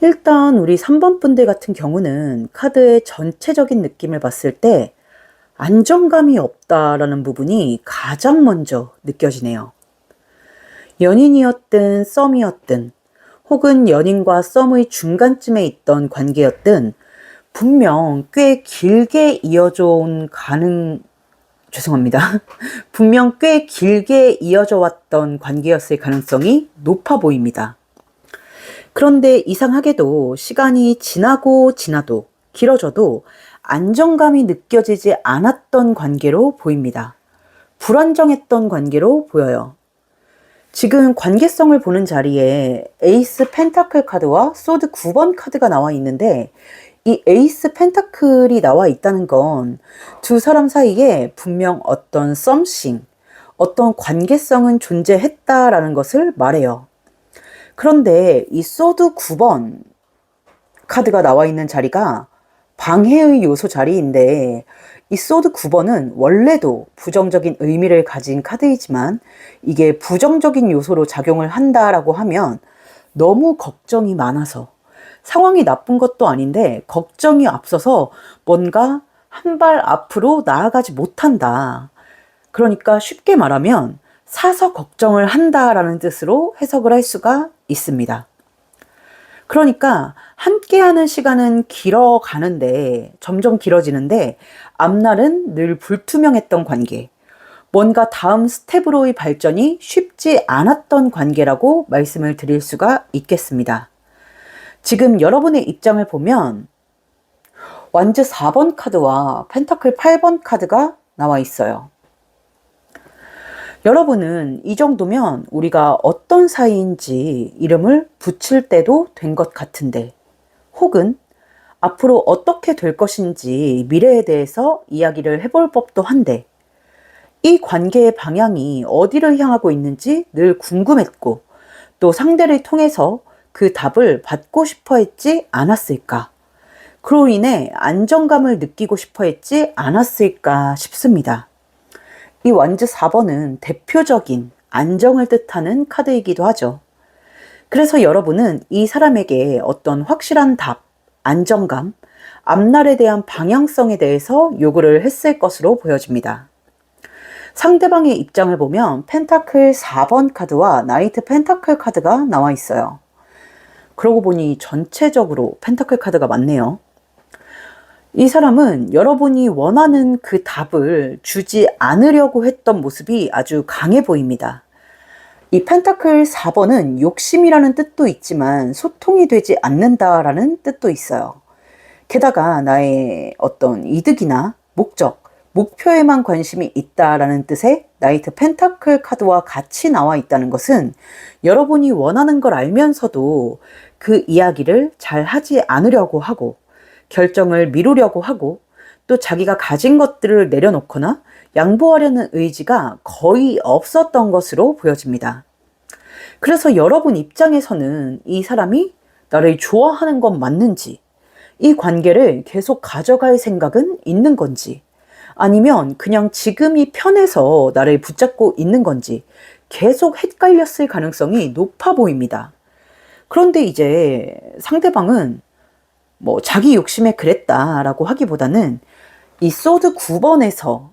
일단 우리 3번 분들 같은 경우는 카드의 전체적인 느낌을 봤을 때 안정감이 없다라는 부분이 가장 먼저 느껴지네요. 연인이었든 썸이었든 혹은 연인과 썸의 중간쯤에 있던 관계였든 분명 꽤 길게 이어져 온 분명 꽤 길게 이어져 왔던 관계였을 가능성이 높아 보입니다. 그런데 이상하게도 시간이 지나도 길어져도 안정감이 느껴지지 않았던 관계로 보입니다. 불안정했던 관계로 보여요. 지금 관계성을 보는 자리에 에이스 펜타클 카드와 소드 9번 카드가 나와 있는데 이 에이스 펜타클이 나와 있다는 건 두 사람 사이에 분명 어떤 썸씽, 어떤 관계성은 존재했다라는 것을 말해요. 그런데 이 소드 9번 카드가 나와 있는 자리가 방해의 요소 자리인데 이 소드 9번은 원래도 부정적인 의미를 가진 카드이지만 이게 부정적인 요소로 작용을 한다라고 하면 너무 걱정이 많아서 상황이 나쁜 것도 아닌데 걱정이 앞서서 뭔가 한 발 앞으로 나아가지 못한다. 그러니까 쉽게 말하면 사서 걱정을 한다라는 뜻으로 해석을 할 수가 있습니다. 그러니까 함께하는 시간은 길어가는데, 점점 길어지는데 앞날은 늘 불투명했던 관계, 뭔가 다음 스텝으로의 발전이 쉽지 않았던 관계라고 말씀을 드릴 수가 있겠습니다. 지금 여러분의 입장을 보면 완즈 4번 카드와 펜타클 8번 카드가 나와 있어요. 여러분은 이 정도면 우리가 어떤 사이인지 이름을 붙일 때도 된 것 같은데, 혹은 앞으로 어떻게 될 것인지 미래에 대해서 이야기를 해볼 법도 한데, 이 관계의 방향이 어디를 향하고 있는지 늘 궁금했고, 또 상대를 통해서 그 답을 받고 싶어 했지 않았을까? 그로 인해 안정감을 느끼고 싶어 했지 않았을까 싶습니다. 이 완즈 4번은 대표적인 안정을 뜻하는 카드이기도 하죠. 그래서 여러분은 이 사람에게 어떤 확실한 답, 안정감, 앞날에 대한 방향성에 대해서 요구를 했을 것으로 보여집니다. 상대방의 입장을 보면 펜타클 4번 카드와 나이트 펜타클 카드가 나와 있어요. 그러고 보니 전체적으로 펜타클 카드가 많네요. 이 사람은 여러분이 원하는 그 답을 주지 않으려고 했던 모습이 아주 강해 보입니다. 이 펜타클 4번은 욕심이라는 뜻도 있지만 소통이 되지 않는다라는 뜻도 있어요. 게다가 나의 어떤 이득이나 목적, 목표에만 관심이 있다라는 뜻의 나이트 펜타클 카드와 같이 나와 있다는 것은 여러분이 원하는 걸 알면서도 그 이야기를 잘 하지 않으려고 하고, 결정을 미루려고 하고, 또 자기가 가진 것들을 내려놓거나 양보하려는 의지가 거의 없었던 것으로 보여집니다. 그래서 여러분 입장에서는 이 사람이 나를 좋아하는 건 맞는지, 이 관계를 계속 가져갈 생각은 있는 건지, 아니면 그냥 지금이 편해서 나를 붙잡고 있는 건지 계속 헷갈렸을 가능성이 높아 보입니다. 그런데 이제 상대방은 자기 욕심에 그랬다라고 하기보다는 이 소드 9번에서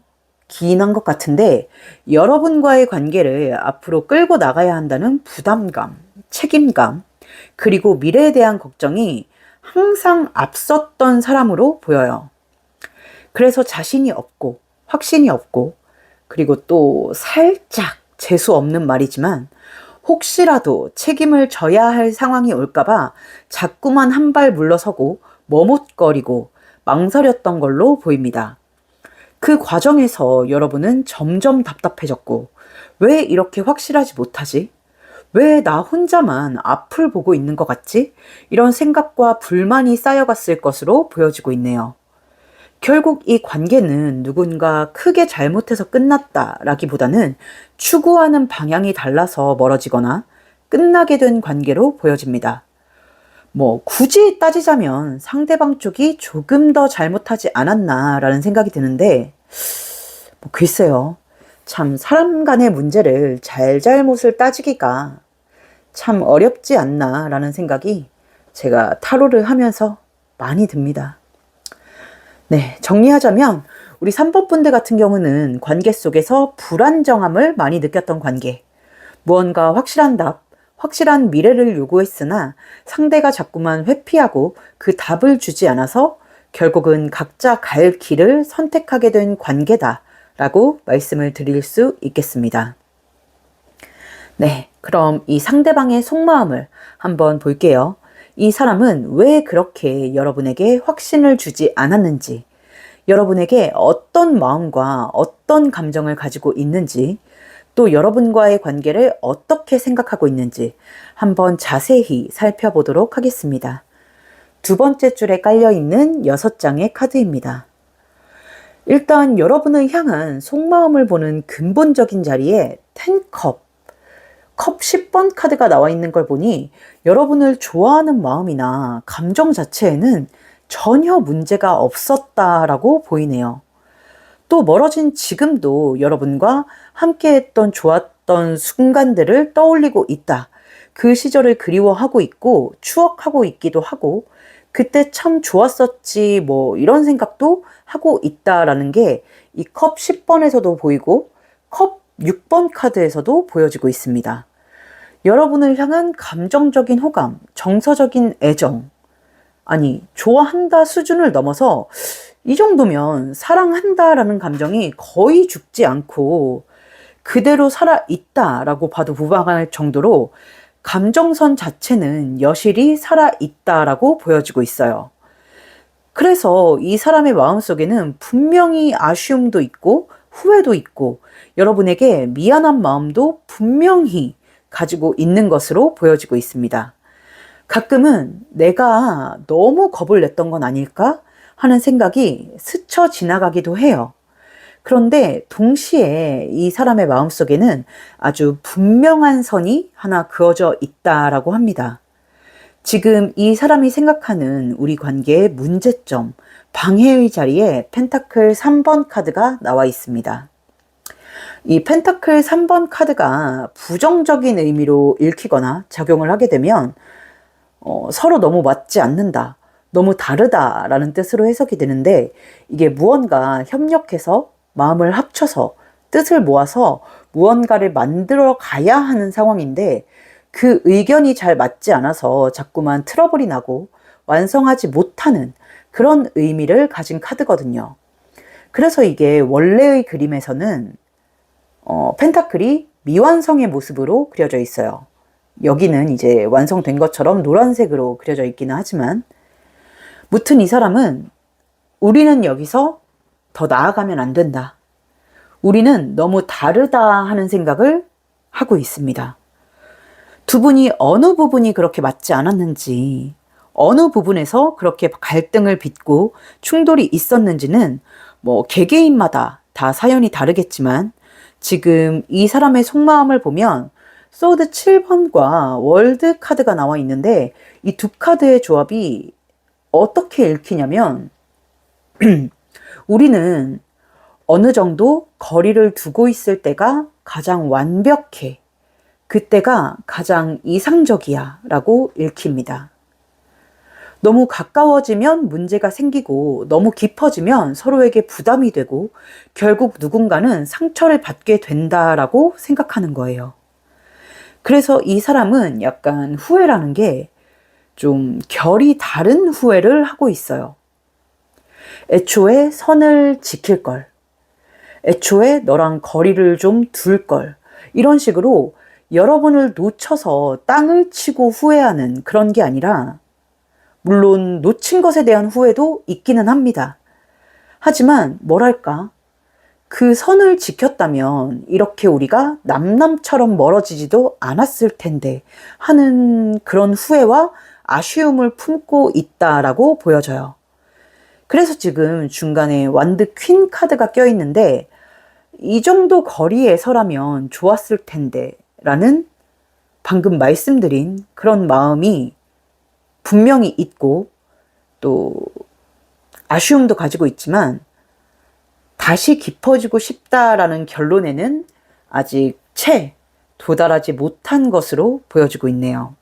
기인한 것 같은데, 여러분과의 관계를 앞으로 끌고 나가야 한다는 부담감, 책임감, 그리고 미래에 대한 걱정이 항상 앞섰던 사람으로 보여요. 그래서 자신이 없고 확신이 없고, 그리고 또 살짝 재수 없는 말이지만 혹시라도 책임을 져야 할 상황이 올까봐 자꾸만 한 발 물러서고 머뭇거리고 망설였던 걸로 보입니다. 그 과정에서 여러분은 점점 답답해졌고, 왜 이렇게 확실하지 못하지? 왜 나 혼자만 앞을 보고 있는 것 같지? 이런 생각과 불만이 쌓여갔을 것으로 보여지고 있네요. 결국 이 관계는 누군가 크게 잘못해서 끝났다라기보다는 추구하는 방향이 달라서 멀어지거나 끝나게 된 관계로 보여집니다. 굳이 따지자면 상대방 쪽이 조금 더 잘못하지 않았나라는 생각이 드는데, 글쎄요. 참 사람 간의 문제를 잘잘못을 따지기가 참 어렵지 않나라는 생각이 제가 타로를 하면서 많이 듭니다. 네, 정리하자면 우리 3번 분들 같은 경우는 관계 속에서 불안정함을 많이 느꼈던 관계, 무언가 확실한 답, 확실한 미래를 요구했으나 상대가 자꾸만 회피하고 그 답을 주지 않아서 결국은 각자 갈 길을 선택하게 된 관계다라고 말씀을 드릴 수 있겠습니다. 네, 그럼 이 상대방의 속마음을 한번 볼게요. 이 사람은 왜 그렇게 여러분에게 확신을 주지 않았는지, 여러분에게 어떤 마음과 어떤 감정을 가지고 있는지, 또 여러분과의 관계를 어떻게 생각하고 있는지 한번 자세히 살펴보도록 하겠습니다. 두 번째 줄에 깔려있는 6장의 카드입니다. 일단 여러분을 향한 속마음을 보는 근본적인 자리에 10컵, 컵 10번 카드가 나와 있는 걸 보니 여러분을 좋아하는 마음이나 감정 자체에는 전혀 문제가 없었다라고 보이네요. 또 멀어진 지금도 여러분과 함께했던 좋았던 순간들을 떠올리고 있다. 그 시절을 그리워하고 있고 추억하고 있기도 하고, 그때 참 좋았었지 이런 생각도 하고 있다라는 게 이 컵 10번에서도 보이고 컵 6번 카드에서도 보여지고 있습니다. 여러분을 향한 감정적인 호감, 정서적인 애정, 아니, 좋아한다 수준을 넘어서 이 정도면 사랑한다라는 감정이 거의 죽지 않고 그대로 살아있다라고 봐도 무방할 정도로 감정선 자체는 여실히 살아있다라고 보여지고 있어요. 그래서 이 사람의 마음속에는 분명히 아쉬움도 있고 후회도 있고 여러분에게 미안한 마음도 분명히 가지고 있는 것으로 보여지고 있습니다. 가끔은 내가 너무 겁을 냈던 건 아닐까 하는 생각이 스쳐 지나가기도 해요. 그런데 동시에 이 사람의 마음속에는 아주 분명한 선이 하나 그어져 있다라고 합니다. 지금 이 사람이 생각하는 우리 관계의 문제점, 방해의 자리에 펜타클 3번 카드가 나와 있습니다. 이 펜타클 3번 카드가 부정적인 의미로 읽히거나 작용을 하게 되면 서로 너무 맞지 않는다, 너무 다르다라는 뜻으로 해석이 되는데 이게 무언가 협력해서 마음을 합쳐서 뜻을 모아서 무언가를 만들어 가야 하는 상황인데 그 의견이 잘 맞지 않아서 자꾸만 트러블이 나고 완성하지 못하는 그런 의미를 가진 카드거든요. 그래서 이게 원래의 그림에서는 펜타클이 미완성의 모습으로 그려져 있어요. 여기는 이제 완성된 것처럼 노란색으로 그려져 있기는 하지만 무튼 이 사람은 우리는 여기서 더 나아가면 안 된다. 우리는 너무 다르다 하는 생각을 하고 있습니다. 두 분이 어느 부분이 그렇게 맞지 않았는지, 어느 부분에서 그렇게 갈등을 빚고 충돌이 있었는지는 뭐 개개인마다 다 사연이 다르겠지만 지금 이 사람의 속마음을 보면 소드 7번과 월드 카드가 나와 있는데 이 두 카드의 조합이 어떻게 읽히냐면 우리는 어느 정도 거리를 두고 있을 때가 가장 완벽해. 그때가 가장 이상적이야 라고 읽힙니다. 너무 가까워지면 문제가 생기고 너무 깊어지면 서로에게 부담이 되고 결국 누군가는 상처를 받게 된다라고 생각하는 거예요. 그래서 이 사람은 약간 후회라는 게 좀 결이 다른 후회를 하고 있어요. 애초에 선을 지킬 걸. 애초에 너랑 거리를 좀 둘 걸. 이런 식으로 여러분을 놓쳐서 땅을 치고 후회하는 그런 게 아니라 물론 놓친 것에 대한 후회도 있기는 합니다. 하지만 뭐랄까 그 선을 지켰다면 이렇게 우리가 남남처럼 멀어지지도 않았을 텐데 하는 그런 후회와 아쉬움을 품고 있다라고 보여져요. 그래서 지금 중간에 완드 퀸 카드가 껴있는데 이 정도 거리에서라면 좋았을 텐데 라는 방금 말씀드린 그런 마음이 분명히 있고 또 아쉬움도 가지고 있지만 다시 깊어지고 싶다라는 결론에는 아직 채 도달하지 못한 것으로 보여지고 있네요.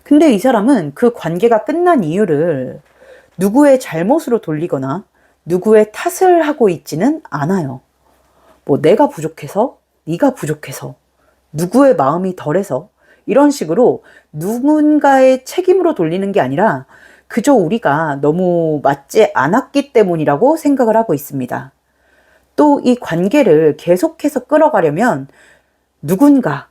근데 이 사람은 그 관계가 끝난 이유를 누구의 잘못으로 돌리거나 누구의 탓을 하고 있지는 않아요. 뭐 내가 부족해서, 네가 부족해서, 누구의 마음이 덜해서 이런 식으로 누군가의 책임으로 돌리는 게 아니라 그저 우리가 너무 맞지 않았기 때문이라고 생각을 하고 있습니다. 또 이 관계를 계속해서 끌어가려면 누군가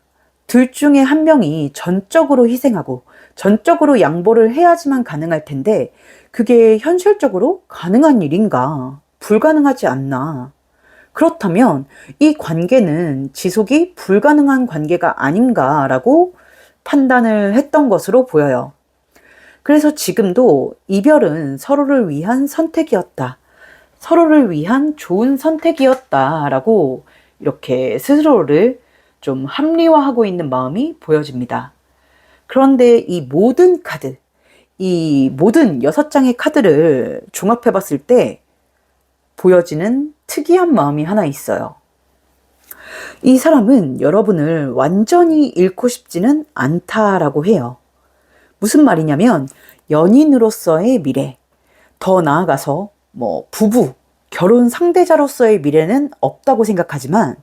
둘 중에 한 명이 전적으로 희생하고 전적으로 양보를 해야지만 가능할 텐데 그게 현실적으로 가능한 일인가? 불가능하지 않나? 그렇다면 이 관계는 지속이 불가능한 관계가 아닌가라고 판단을 했던 것으로 보여요. 그래서 지금도 이별은 서로를 위한 선택이었다. 서로를 위한 좋은 선택이었다라고 이렇게 스스로를 좀 합리화하고 있는 마음이 보여집니다. 그런데 이 모든 카드, 이 모든 6장의 카드를 종합해 봤을 때 보여지는 특이한 마음이 하나 있어요. 이 사람은 여러분을 완전히 잃고 싶지는 않다라고 해요. 무슨 말이냐면 연인으로서의 미래, 더 나아가서 뭐 부부, 결혼 상대자로서의 미래는 없다고 생각하지만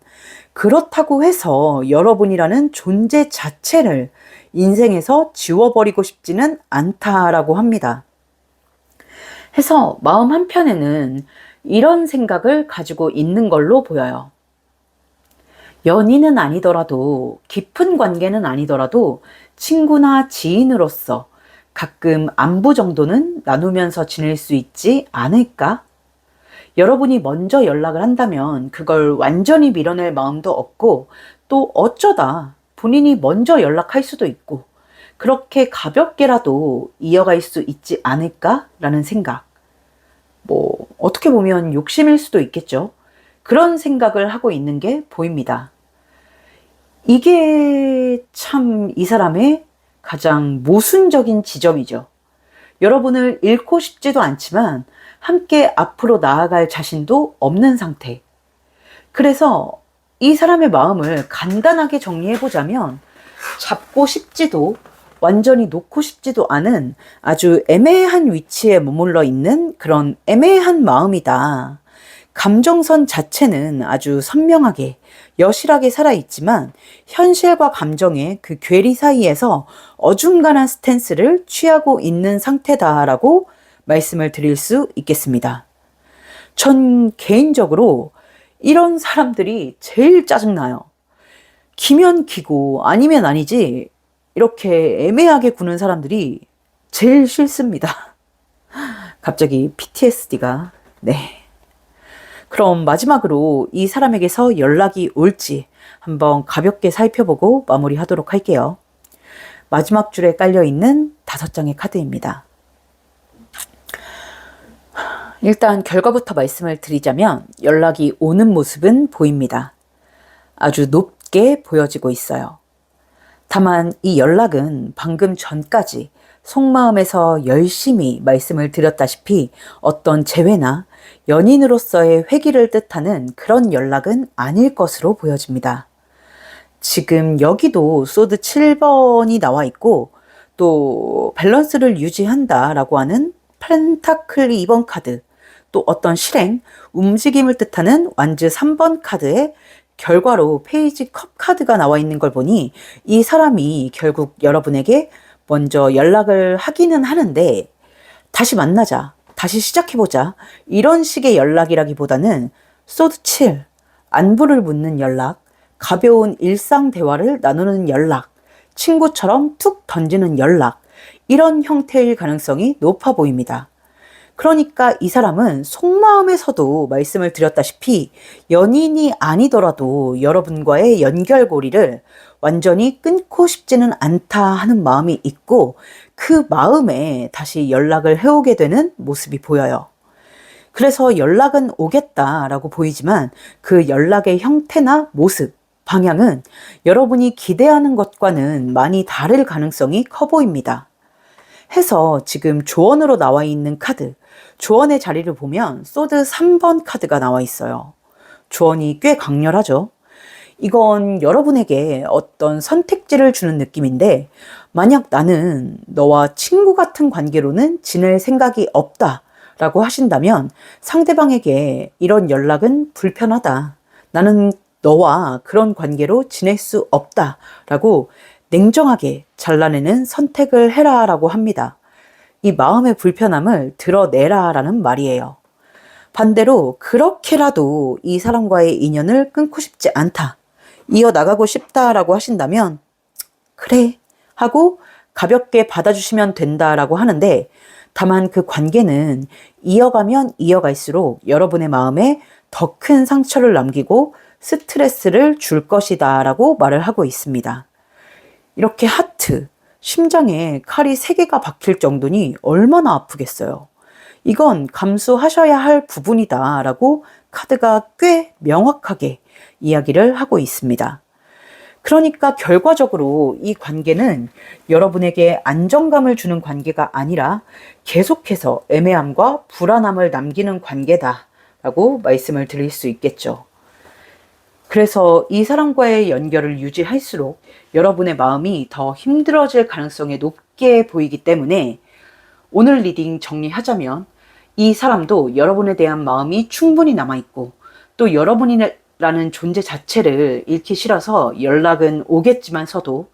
그렇다고 해서 여러분이라는 존재 자체를 인생에서 지워버리고 싶지는 않다라고 합니다. 해서 마음 한편에는 이런 생각을 가지고 있는 걸로 보여요. 연인은 아니더라도, 깊은 관계는 아니더라도 친구나 지인으로서 가끔 안부 정도는 나누면서 지낼 수 있지 않을까? 여러분이 먼저 연락을 한다면 그걸 완전히 밀어낼 마음도 없고, 또 어쩌다 본인이 먼저 연락할 수도 있고, 그렇게 가볍게라도 이어갈 수 있지 않을까라는 생각. 어떻게 보면 욕심일 수도 있겠죠. 그런 생각을 하고 있는 게 보입니다. 이게 참 이 사람의 가장 모순적인 지점이죠. 여러분을 잃고 싶지도 않지만 함께 앞으로 나아갈 자신도 없는 상태. 그래서 이 사람의 마음을 간단하게 정리해보자면 잡고 싶지도 완전히 놓고 싶지도 않은 아주 애매한 위치에 머물러 있는 그런 애매한 마음이다. 감정선 자체는 아주 선명하게 여실하게 살아있지만 현실과 감정의 그 괴리 사이에서 어중간한 스탠스를 취하고 있는 상태다라고 말씀을 드릴 수 있겠습니다. 전 개인적으로 이런 사람들이 제일 짜증나요. 기면 기고 아니면 아니지 이렇게 애매하게 구는 사람들이 제일 싫습니다. 갑자기 PTSD가 그럼 마지막으로 이 사람에게서 연락이 올지 한번 가볍게 살펴보고 마무리하도록 할게요. 마지막 줄에 깔려있는 5장의 카드입니다. 일단 결과부터 말씀을 드리자면 연락이 오는 모습은 보입니다. 아주 높게 보여지고 있어요. 다만 이 연락은 방금 전까지 속마음에서 열심히 말씀을 드렸다시피 어떤 재회나 연인으로서의 회귀를 뜻하는 그런 연락은 아닐 것으로 보여집니다. 지금 여기도 소드 7번이 나와 있고 또 밸런스를 유지한다라고 하는 펜타클 2번 카드, 또 어떤 실행, 움직임을 뜻하는 완즈 3번 카드에 결과로 페이지 컵 카드가 나와 있는 걸 보니 이 사람이 결국 여러분에게 먼저 연락을 하기는 하는데 다시 만나자, 다시 시작해보자 이런 식의 연락이라기보다는 소드 7, 안부를 묻는 연락, 가벼운 일상 대화를 나누는 연락, 친구처럼 툭 던지는 연락, 이런 형태일 가능성이 높아 보입니다. 그러니까 이 사람은 속마음에서도 말씀을 드렸다시피 연인이 아니더라도 여러분과의 연결고리를 완전히 끊고 싶지는 않다 하는 마음이 있고 그 마음에 다시 연락을 해오게 되는 모습이 보여요. 그래서 연락은 오겠다라고 보이지만 그 연락의 형태나 모습, 방향은 여러분이 기대하는 것과는 많이 다를 가능성이 커 보입니다. 해서 지금 조언으로 나와 있는 카드, 조언의 자리를 보면 소드 3번 카드가 나와 있어요. 조언이 꽤 강렬하죠. 이건 여러분에게 어떤 선택지를 주는 느낌인데 만약 나는 너와 친구 같은 관계로는 지낼 생각이 없다 라고 하신다면 상대방에게 이런 연락은 불편하다. 나는 너와 그런 관계로 지낼 수 없다 라고 냉정하게 잘라내는 선택을 해라 라고 합니다. 이 마음의 불편함을 드러내라 라는 말이에요. 반대로 그렇게라도 이 사람과의 인연을 끊고 싶지 않다, 이어나가고 싶다라고 하신다면 그래 하고 가볍게 받아주시면 된다라고 하는데 다만 그 관계는 이어가면 이어갈수록 여러분의 마음에 더 큰 상처를 남기고 스트레스를 줄 것이다 라고 말을 하고 있습니다. 이렇게 하트, 심장에 칼이 3개가 박힐 정도니 얼마나 아프겠어요. 이건 감수하셔야 할 부분이다 라고 카드가 꽤 명확하게 이야기를 하고 있습니다. 그러니까 결과적으로 이 관계는 여러분에게 안정감을 주는 관계가 아니라 계속해서 애매함과 불안함을 남기는 관계다라고 말씀을 드릴 수 있겠죠. 그래서 이 사람과의 연결을 유지할수록 여러분의 마음이 더 힘들어질 가능성이 높게 보이기 때문에 오늘 리딩 정리하자면 이 사람도 여러분에 대한 마음이 충분히 남아있고 또 여러분이라는 존재 자체를 잃기 싫어서 연락은 오겠지만서도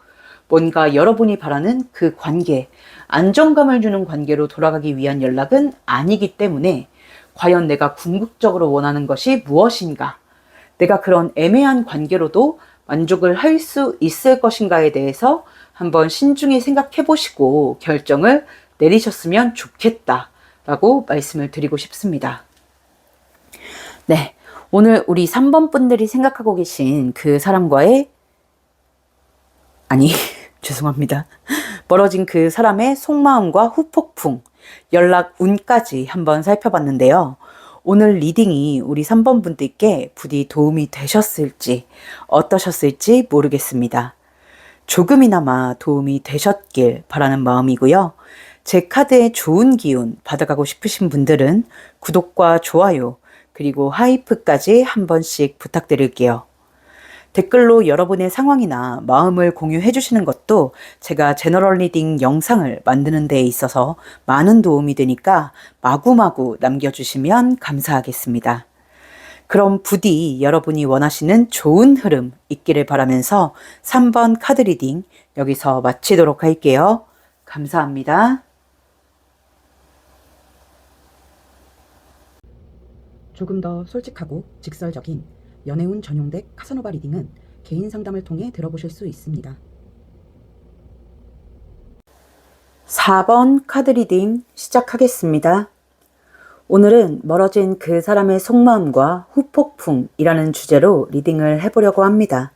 뭔가 여러분이 바라는 그 관계, 안정감을 주는 관계로 돌아가기 위한 연락은 아니기 때문에 과연 내가 궁극적으로 원하는 것이 무엇인가? 내가 그런 애매한 관계로도 만족을 할 수 있을 것인가에 대해서 한번 신중히 생각해 보시고 결정을 내리셨으면 좋겠다라고 말씀을 드리고 싶습니다. 네. 오늘 우리 3번 분들이 생각하고 계신 그 사람과의 죄송합니다. 멀어진 그 사람의 속마음과 후폭풍, 연락 운까지 한번 살펴봤는데요. 오늘 리딩이 우리 3번 분들께 부디 도움이 되셨을지, 어떠셨을지 모르겠습니다. 조금이나마 도움이 되셨길 바라는 마음이고요. 제 카드의 좋은 기운 받아가고 싶으신 분들은 구독과 좋아요, 그리고 하이프까지 한 번씩 부탁드릴게요. 댓글로 여러분의 상황이나 마음을 공유해 주시는 것도 제가 제너럴 리딩 영상을 만드는 데 있어서 많은 도움이 되니까 마구마구 남겨주시면 감사하겠습니다. 그럼 부디 여러분이 원하시는 좋은 흐름 있기를 바라면서 3번 카드 리딩 여기서 마치도록 할게요. 감사합니다. 조금 더 솔직하고 직설적인 연애운 전용덱 카사노바 리딩은 개인 상담을 통해 들어보실 수 있습니다. 4번 카드 리딩 시작하겠습니다. 오늘은 멀어진 그 사람의 속마음과 후폭풍이라는 주제로 리딩을 해보려고 합니다.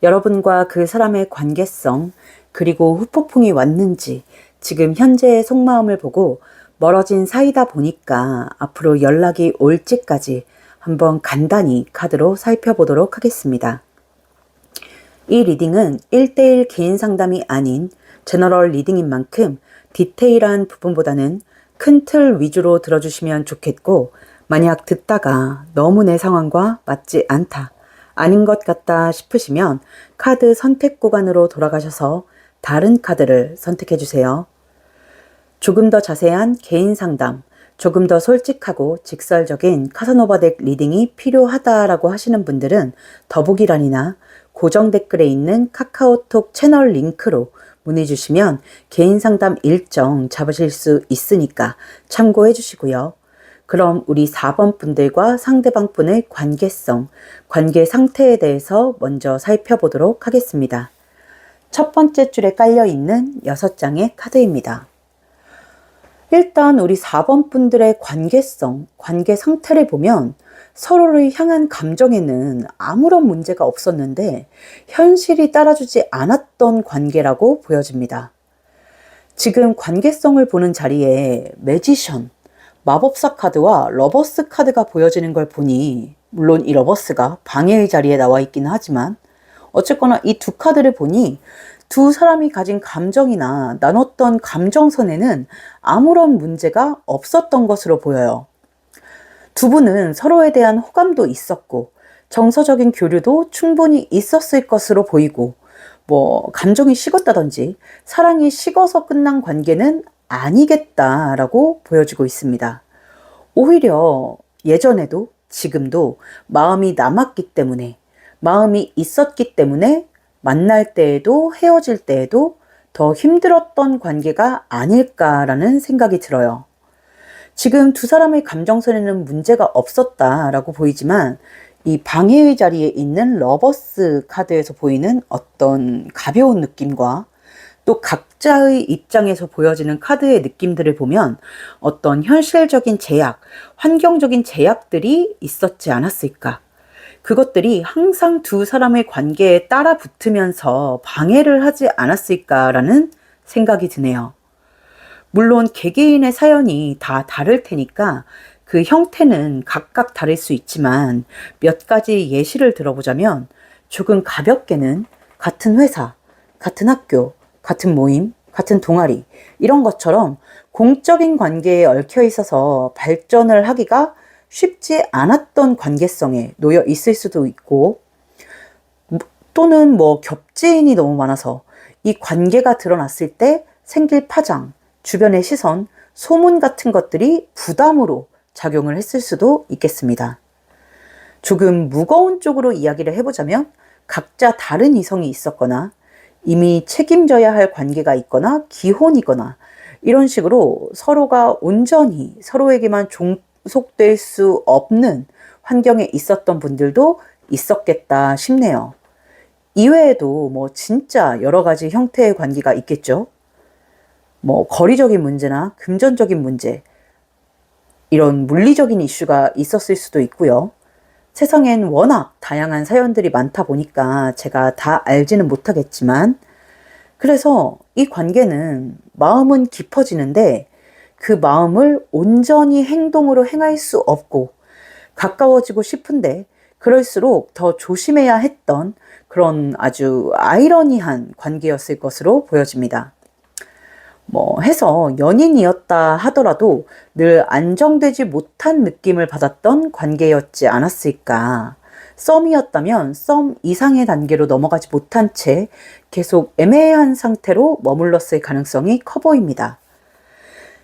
여러분과 그 사람의 관계성, 그리고 후폭풍이 왔는지, 지금 현재의 속마음을 보고 멀어진 사이다 보니까 앞으로 연락이 올지까지 한번 간단히 카드로 살펴보도록 하겠습니다. 이 리딩은 1대1 개인 상담이 아닌 제너럴 리딩인 만큼 디테일한 부분보다는 큰 틀 위주로 들어주시면 좋겠고, 만약 듣다가 너무 내 상황과 맞지 않다, 아닌 것 같다 싶으시면 카드 선택 구간으로 돌아가셔서 다른 카드를 선택해 주세요. 조금 더 자세한 개인 상담, 조금 더 솔직하고 직설적인 카사노바 덱 리딩이 필요하다라고 하시는 분들은 더보기란이나 고정 댓글에 있는 카카오톡 채널 링크로 문의 주시면 개인 상담 일정 잡으실 수 있으니까 참고해 주시고요. 그럼 우리 4번 분들과 상대방 분의 관계성, 관계 상태에 대해서 먼저 살펴보도록 하겠습니다. 첫 번째 줄에 깔려 있는 6장의 카드입니다. 일단 우리 4번 분들의 관계성, 관계 상태를 보면 서로를 향한 감정에는 아무런 문제가 없었는데 현실이 따라주지 않았던 관계라고 보여집니다. 지금 관계성을 보는 자리에 매지션, 마법사 카드와 러버스 카드가 보여지는 걸 보니, 물론 이 러버스가 방해의 자리에 나와 있기는 하지만 어쨌거나 이 두 카드를 보니 두 사람이 가진 감정이나 나눴던 감정선에는 아무런 문제가 없었던 것으로 보여요. 두 분은 서로에 대한 호감도 있었고 정서적인 교류도 충분히 있었을 것으로 보이고, 감정이 식었다든지 사랑이 식어서 끝난 관계는 아니겠다라고 보여지고 있습니다. 오히려 예전에도 지금도 마음이 남았기 때문에, 마음이 있었기 때문에 만날 때에도 헤어질 때에도 더 힘들었던 관계가 아닐까라는 생각이 들어요. 지금 두 사람의 감정선에는 문제가 없었다라고 보이지만 이 방해의 자리에 있는 러버스 카드에서 보이는 어떤 가벼운 느낌과 또 각자의 입장에서 보여지는 카드의 느낌들을 보면 어떤 현실적인 제약, 환경적인 제약들이 있었지 않았을까? 그것들이 항상 두 사람의 관계에 따라 붙으면서 방해를 하지 않았을까라는 생각이 드네요. 물론 개개인의 사연이 다 다를 테니까 그 형태는 각각 다를 수 있지만 몇 가지 예시를 들어보자면, 조금 가볍게는 같은 회사, 같은 학교, 같은 모임, 같은 동아리, 이런 것처럼 공적인 관계에 얽혀 있어서 발전을 하기가 쉽지 않았던 관계성에 놓여 있을 수도 있고, 또는 겹지인이 너무 많아서 이 관계가 드러났을 때 생길 파장, 주변의 시선, 소문 같은 것들이 부담으로 작용을 했을 수도 있겠습니다. 조금 무거운 쪽으로 이야기를 해보자면 각자 다른 이성이 있었거나 이미 책임져야 할 관계가 있거나 기혼이거나 이런 식으로 서로가 온전히 서로에게만 종속될 수 없는 환경에 있었던 분들도 있었겠다 싶네요. 이외에도 진짜 여러 가지 형태의 관계가 있겠죠. 거리적인 문제나 금전적인 문제, 이런 물리적인 이슈가 있었을 수도 있고요. 세상엔 워낙 다양한 사연들이 많다 보니까 제가 다 알지는 못하겠지만, 그래서 이 관계는 마음은 깊어지는데 그 마음을 온전히 행동으로 행할 수 없고 가까워지고 싶은데 그럴수록 더 조심해야 했던 그런 아주 아이러니한 관계였을 것으로 보여집니다. 해서 연인이었다 하더라도 늘 안정되지 못한 느낌을 받았던 관계였지 않았을까. 썸이었다면 썸 이상의 단계로 넘어가지 못한 채 계속 애매한 상태로 머물렀을 가능성이 커 보입니다.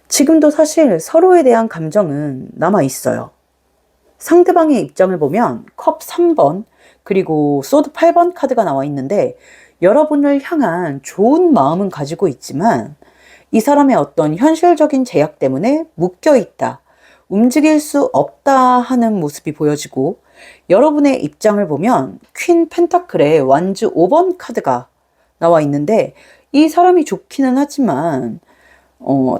지금도 사실 서로에 대한 감정은 남아 있어요. 상대방의 입장을 보면 컵 3번 그리고 소드 8번 카드가 나와 있는데 여러분을 향한 좋은 마음은 가지고 있지만 이 사람의 어떤 현실적인 제약 때문에 묶여 있다, 움직일 수 없다 하는 모습이 보여지고 여러분의 입장을 보면 퀸 펜타클의 완주 5번 카드가 나와 있는데 이 사람이 좋기는 하지만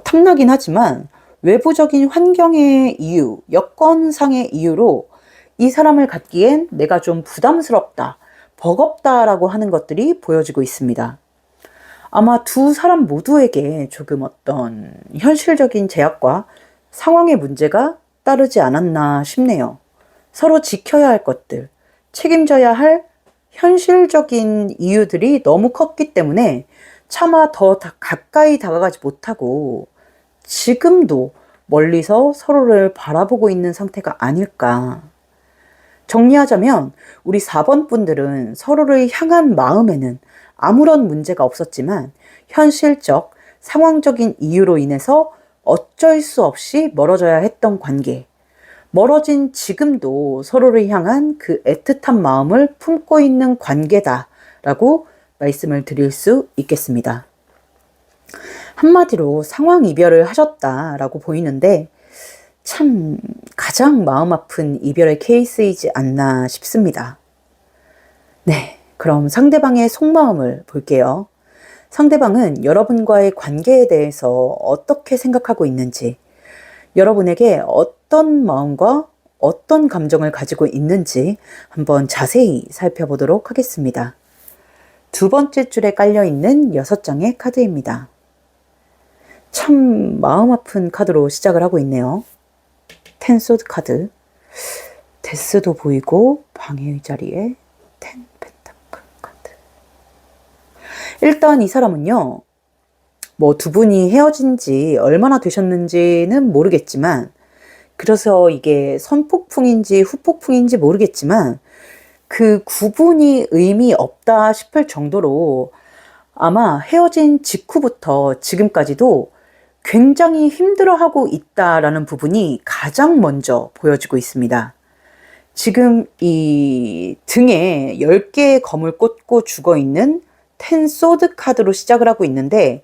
탐나긴 하지만 외부적인 환경의 이유, 여건상의 이유로 이 사람을 갖기엔 내가 좀 부담스럽다, 버겁다라고 하는 것들이 보여지고 있습니다. 아마 두 사람 모두에게 조금 어떤 현실적인 제약과 상황의 문제가 따르지 않았나 싶네요. 서로 지켜야 할 것들, 책임져야 할 현실적인 이유들이 너무 컸기 때문에 차마 더 가까이 다가가지 못하고 지금도 멀리서 서로를 바라보고 있는 상태가 아닐까. 정리하자면 우리 4번 분들은 서로를 향한 마음에는 아무런 문제가 없었지만 현실적, 상황적인 이유로 인해서 어쩔 수 없이 멀어져야 했던 관계. 멀어진 지금도 서로를 향한 그 애틋한 마음을 품고 있는 관계다라고 말씀을 드릴 수 있겠습니다. 한마디로 상황 이별을 하셨다라고 보이는데 참 가장 마음 아픈 이별의 케이스이지 않나 싶습니다. 네, 그럼 상대방의 속마음을 볼게요. 상대방은 여러분과의 관계에 대해서 어떻게 생각하고 있는지, 여러분에게 어떤 마음과 어떤 감정을 가지고 있는지 한번 자세히 살펴보도록 하겠습니다. 두 번째 줄에 깔려있는 6장의 카드입니다. 참 마음 아픈 카드로 시작을 하고 있네요. 텐소드 카드, 데스도 보이고 방해의 자리에 텐 펜타클 카드. 일단 이 사람은요, 두 분이 헤어진 지 얼마나 되셨는지는 모르겠지만, 그래서 이게 선폭풍인지 후폭풍인지 모르겠지만 그 구분이 의미 없다 싶을 정도로 아마 헤어진 직후부터 지금까지도 굉장히 힘들어하고 있다라는 부분이 가장 먼저 보여지고 있습니다. 지금 이 등에 10개의 검을 꽂고 죽어있는 텐 소드 카드로 시작을 하고 있는데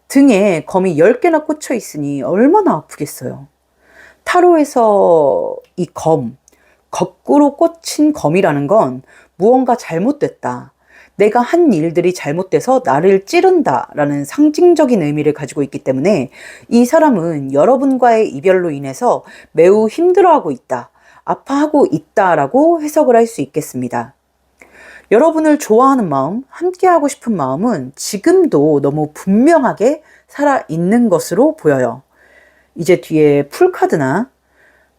등에 검이 10개나 꽂혀 있으니 얼마나 아프겠어요. 타로에서 이 검, 거꾸로 꽂힌 검이라는 건 무언가 잘못됐다, 내가 한 일들이 잘못돼서 나를 찌른다라는 상징적인 의미를 가지고 있기 때문에 이 사람은 여러분과의 이별로 인해서 매우 힘들어하고 있다, 아파하고 있다라고 해석을 할 수 있겠습니다. 여러분을 좋아하는 마음, 함께하고 싶은 마음은 지금도 너무 분명하게 살아있는 것으로 보여요. 이제 뒤에 풀카드나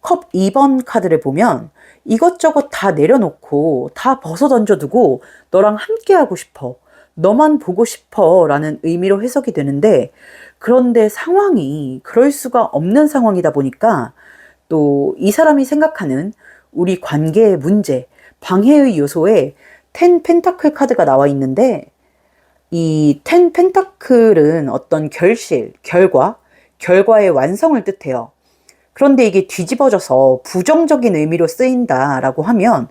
컵 2번 카드를 보면 이것저것 다 내려놓고 다 벗어 던져두고 너랑 함께하고 싶어, 너만 보고 싶어 라는 의미로 해석이 되는데, 그런데 상황이 그럴 수가 없는 상황이다 보니까 또 이 사람이 생각하는 우리 관계의 문제, 방해의 요소에 텐 펜타클 카드가 나와 있는데 이 텐 펜타클은 어떤 결실, 결과, 결과의 완성을 뜻해요. 그런데 이게 뒤집어져서 부정적인 의미로 쓰인다라고 하면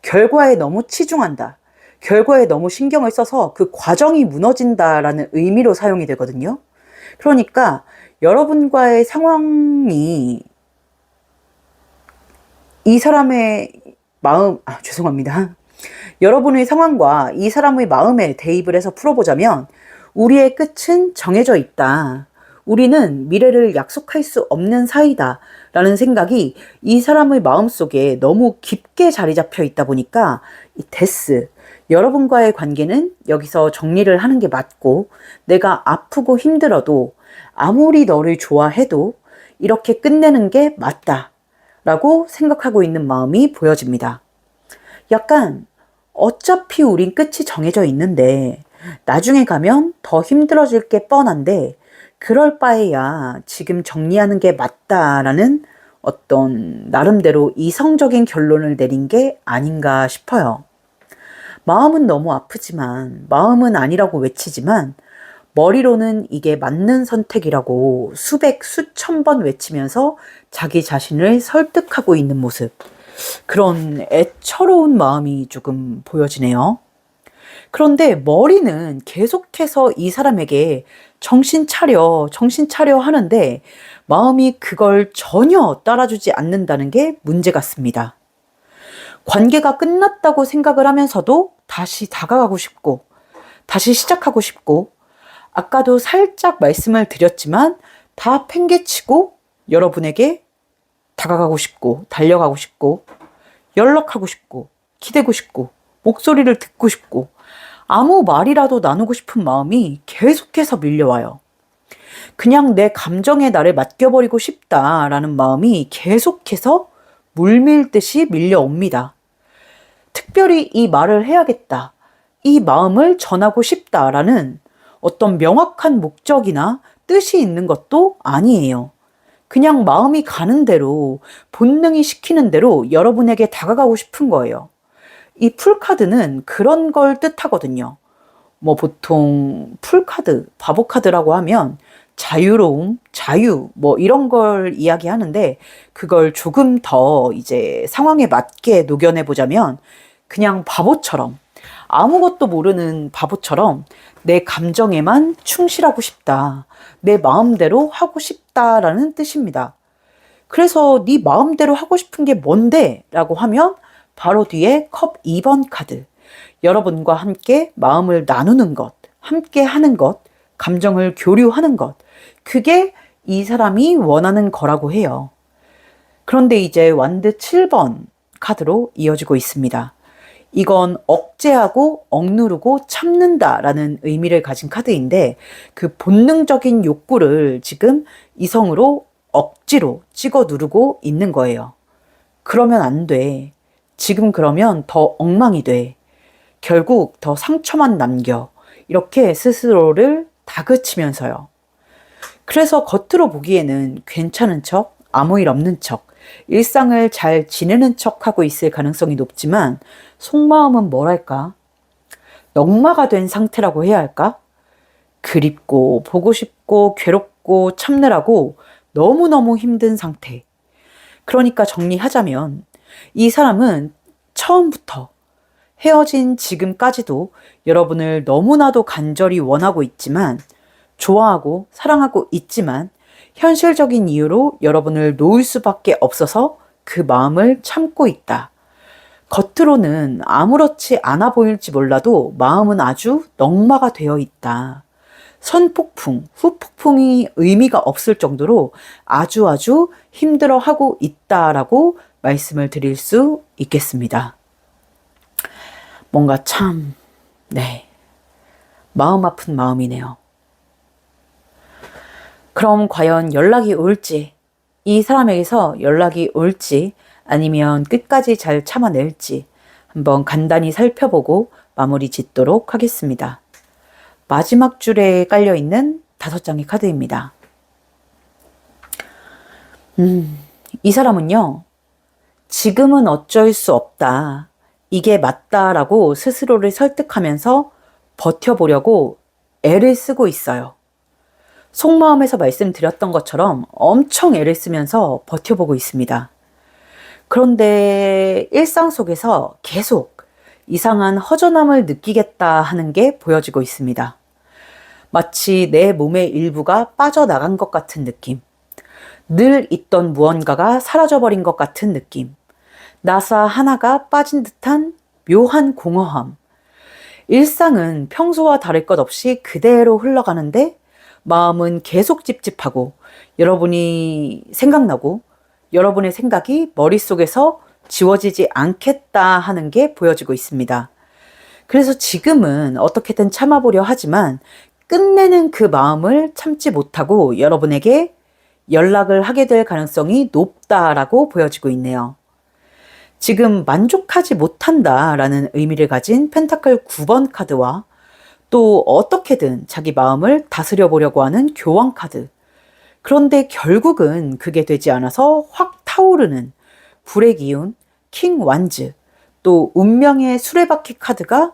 결과에 너무 치중한다. 결과에 너무 신경을 써서 그 과정이 무너진다라는 의미로 사용이 되거든요. 그러니까 여러분과의 상황이 이 사람의 죄송합니다. 여러분의 상황과 이 사람의 마음에 대입을 해서 풀어보자면 우리의 끝은 정해져 있다. 우리는 미래를 약속할 수 없는 사이다. 라는 생각이 이 사람의 마음속에 너무 깊게 자리 잡혀 있다 보니까 이 데스, 여러분과의 관계는 여기서 정리를 하는 게 맞고 내가 아프고 힘들어도 아무리 너를 좋아해도 이렇게 끝내는 게 맞다. 라고 생각하고 있는 마음이 보여집니다. 약간 어차피 우린 끝이 정해져 있는데 나중에 가면 더 힘들어질 게 뻔한데 그럴 바에야 지금 정리하는 게 맞다라는 어떤 나름대로 이성적인 결론을 내린 게 아닌가 싶어요. 마음은 너무 아프지만 마음은 아니라고 외치지만 머리로는 이게 맞는 선택이라고 수백 수천 번 외치면서 자기 자신을 설득하고 있는 모습. 그런 애처로운 마음이 조금 보여지네요. 그런데 머리는 계속해서 이 사람에게 정신 차려, 정신 차려 하는데 마음이 그걸 전혀 따라주지 않는다는 게 문제 같습니다. 관계가 끝났다고 생각을 하면서도 다시 다가가고 싶고, 다시 시작하고 싶고, 아까도 살짝 말씀을 드렸지만 다 팽개치고 여러분에게 다가가고 싶고, 달려가고 싶고, 연락하고 싶고, 기대고 싶고, 목소리를 듣고 싶고, 아무 말이라도 나누고 싶은 마음이 계속해서 밀려와요. 그냥 내 감정에 나를 맡겨버리고 싶다라는 마음이 계속해서 물밀듯이 밀려옵니다. 특별히 이 말을 해야겠다. 이 마음을 전하고 싶다라는 어떤 명확한 목적이나 뜻이 있는 것도 아니에요. 그냥 마음이 가는 대로, 본능이 시키는 대로 여러분에게 다가가고 싶은 거예요. 이 풀카드는 그런 걸 뜻하거든요. 뭐 보통 풀카드, 바보카드라고 하면 자유로움, 자유, 뭐 이런 걸 이야기하는데 그걸 조금 더 이제 상황에 맞게 녹여내 보자면 그냥 바보처럼 아무것도 모르는 바보처럼 내 감정에만 충실하고 싶다. 내 마음대로 하고 싶다라는 뜻입니다. 그래서 네 마음대로 하고 싶은 게 뭔데? 라고 하면 바로 뒤에 컵 2번 카드. 여러분과 함께 마음을 나누는 것, 함께 하는 것, 감정을 교류하는 것. 그게 이 사람이 원하는 거라고 해요. 그런데 이제 완드 7번 카드로 이어지고 있습니다. 이건 억제하고 억누르고 참는다라는 의미를 가진 카드인데 그 본능적인 욕구를 지금 이성으로 억지로 찍어 누르고 있는 거예요. 그러면 안 돼. 지금 그러면 더 엉망이 돼. 결국 더 상처만 남겨. 이렇게 스스로를 다그치면서요. 그래서 겉으로 보기에는 괜찮은 척, 아무 일 없는 척, 일상을 잘 지내는 척 하고 있을 가능성이 높지만 속마음은 뭐랄까? 넉마가 된 상태라고 해야 할까? 그립고 보고 싶고 괴롭고 참느라고 너무너무 힘든 상태. 그러니까 정리하자면 이 사람은 처음부터 헤어진 지금까지도 여러분을 너무나도 간절히 원하고 있지만 좋아하고 사랑하고 있지만 현실적인 이유로 여러분을 놓을 수밖에 없어서 그 마음을 참고 있다. 겉으로는 아무렇지 않아 보일지 몰라도 마음은 아주 넉마가 되어 있다. 선폭풍, 후폭풍이 의미가 없을 정도로 아주 힘들어하고 있다라고 말씀을 드릴 수 있겠습니다. 뭔가 참, 마음 아픈 마음이네요. 그럼 과연 연락이 올지, 이 사람에게서 연락이 올지, 아니면 끝까지 잘 참아낼지 한번 간단히 살펴보고 마무리 짓도록 하겠습니다. 마지막 줄에 깔려있는 5장의 카드입니다. 이 사람은요, 지금은 어쩔 수 없다. 이게 맞다라고 스스로를 설득하면서 버텨보려고 애를 쓰고 있어요. 속마음에서 말씀드렸던 것처럼 엄청 애를 쓰면서 버텨보고 있습니다. 그런데 일상 속에서 계속 이상한 허전함을 느끼겠다 하는 게 보여지고 있습니다. 마치 내 몸의 일부가 빠져나간 것 같은 느낌. 늘 있던 무언가가 사라져버린 것 같은 느낌. 나사 하나가 빠진 듯한 묘한 공허함. 일상은 평소와 다를 것 없이 그대로 흘러가는데 마음은 계속 찝찝하고 여러분이 생각나고 여러분의 생각이 머릿속에서 지워지지 않겠다 하는 게 보여지고 있습니다. 그래서 지금은 어떻게든 참아보려 하지만 끝내는 그 마음을 참지 못하고 여러분에게 연락을 하게 될 가능성이 높다라고 보여지고 있네요. 지금 만족하지 못한다라는 의미를 가진 펜타클 9번 카드와 또 어떻게든 자기 마음을 다스려 보려고 하는 교황 카드. 그런데 결국은 그게 되지 않아서 확 타오르는 불의 기운, 킹 완즈, 또 운명의 수레바퀴 카드가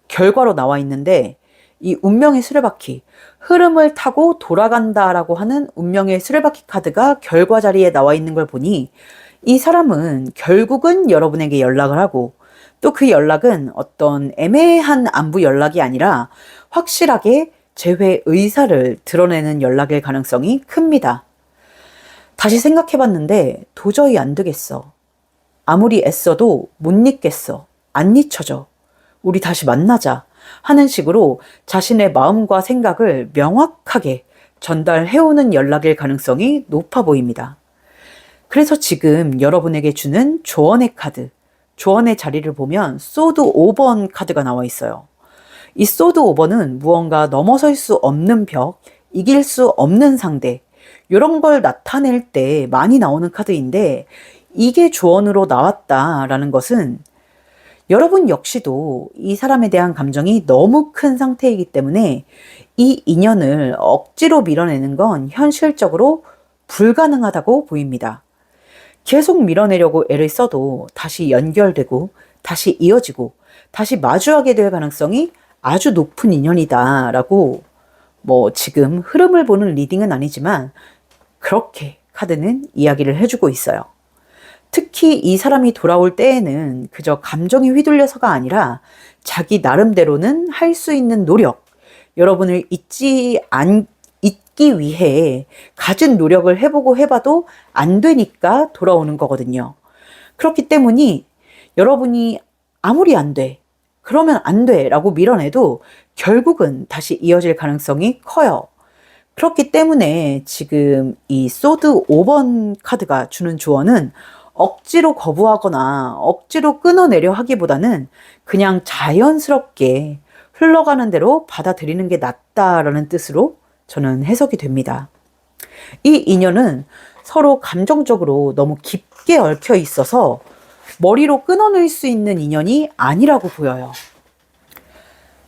결과로 나와 있는데 이 운명의 수레바퀴, 흐름을 타고 돌아간다라고 하는 운명의 수레바퀴 카드가 결과 자리에 나와 있는 걸 보니 이 사람은 결국은 여러분에게 연락을 하고 또 그 연락은 어떤 애매한 안부 연락이 아니라 확실하게 재회 의사를 드러내는 연락일 가능성이 큽니다. 다시 생각해 봤는데 도저히 안 되겠어. 아무리 애써도 못 잊겠어. 안 잊혀져. 우리 다시 만나자. 하는 식으로 자신의 마음과 생각을 명확하게 전달해오는 연락일 가능성이 높아 보입니다. 그래서 지금 여러분에게 주는 조언의 카드, 조언의 자리를 보면 소드 5번 카드가 나와 있어요. 이 소드 5번은 무언가 넘어설 수 없는 벽, 이길 수 없는 상대, 이런 걸 나타낼 때 많이 나오는 카드인데 이게 조언으로 나왔다라는 것은 여러분 역시도 이 사람에 대한 감정이 너무 큰 상태이기 때문에 이 인연을 억지로 밀어내는 건 현실적으로 불가능하다고 보입니다. 계속 밀어내려고 애를 써도 다시 연결되고 다시 이어지고 다시 마주하게 될 가능성이 아주 높은 인연이다라고 지금 흐름을 보는 리딩은 아니지만 그렇게 카드는 이야기를 해주고 있어요. 특히 이 사람이 돌아올 때에는 그저 감정이 휘둘려서가 아니라 자기 나름대로는 할 수 있는 노력, 여러분을 잊기 위해 가진 노력을 해보고 해봐도 안 되니까 돌아오는 거거든요. 그렇기 때문에 여러분이 아무리 안 돼, 그러면 안 돼 라고 밀어내도 결국은 다시 이어질 가능성이 커요. 그렇기 때문에 지금 이 소드 5번 카드가 주는 조언은 억지로 거부하거나 억지로 끊어내려 하기보다는 그냥 자연스럽게 흘러가는 대로 받아들이는 게 낫다라는 뜻으로 저는 해석이 됩니다. 이 인연은 서로 감정적으로 너무 깊게 얽혀 있어서 머리로 끊어낼 수 있는 인연이 아니라고 보여요.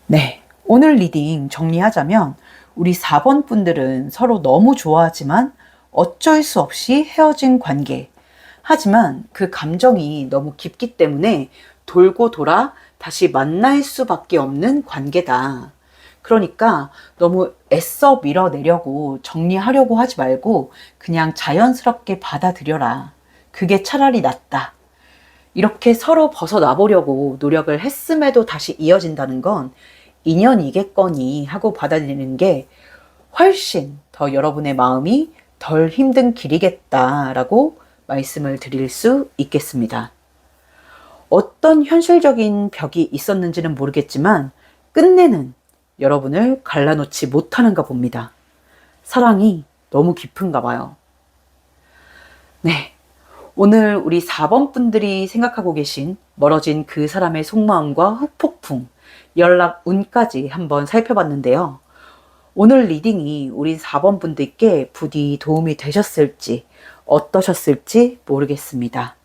네, 오늘 리딩 정리하자면 우리 4번 분들은 서로 너무 좋아하지만 어쩔 수 없이 헤어진 관계. 하지만 그 감정이 너무 깊기 때문에 돌고 돌아 다시 만날 수밖에 없는 관계다. 그러니까 너무 애써 밀어내려고 정리하려고 하지 말고 그냥 자연스럽게 받아들여라. 그게 차라리 낫다. 이렇게 서로 벗어나보려고 노력을 했음에도 다시 이어진다는 건 인연이겠거니 하고 받아들이는 게 훨씬 더 여러분의 마음이 덜 힘든 길이겠다라고 말씀을 드릴 수 있겠습니다. 어떤 현실적인 벽이 있었는지는 모르겠지만 끝내는 여러분을 갈라놓지 못하는가 봅니다. 사랑이 너무 깊은가 봐요. 네, 오늘 우리 4번 분들이 생각하고 계신 멀어진 그 사람의 속마음과 후폭풍, 연락 운까지 한번 살펴봤는데요. 오늘 리딩이 우리 4번 분들께 부디 도움이 되셨을지 어떠셨을지 모르겠습니다.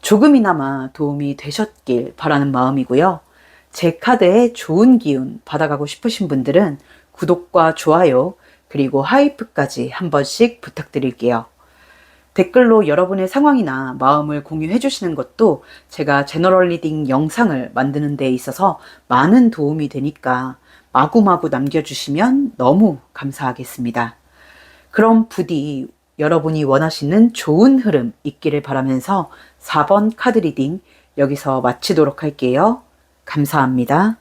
조금이나마 도움이 되셨길 바라는 마음이고요. 제 카드에 좋은 기운 받아가고 싶으신 분들은 구독과 좋아요 그리고 하이프까지 한 번씩 부탁드릴게요. 댓글로 여러분의 상황이나 마음을 공유해 주시는 것도 제가 제너럴 리딩 영상을 만드는 데 있어서 많은 도움이 되니까 마구마구 남겨주시면 너무 감사하겠습니다. 그럼 부디 여러분이 원하시는 좋은 흐름 있기를 바라면서 4번 카드 리딩 여기서 마치도록 할게요. 감사합니다.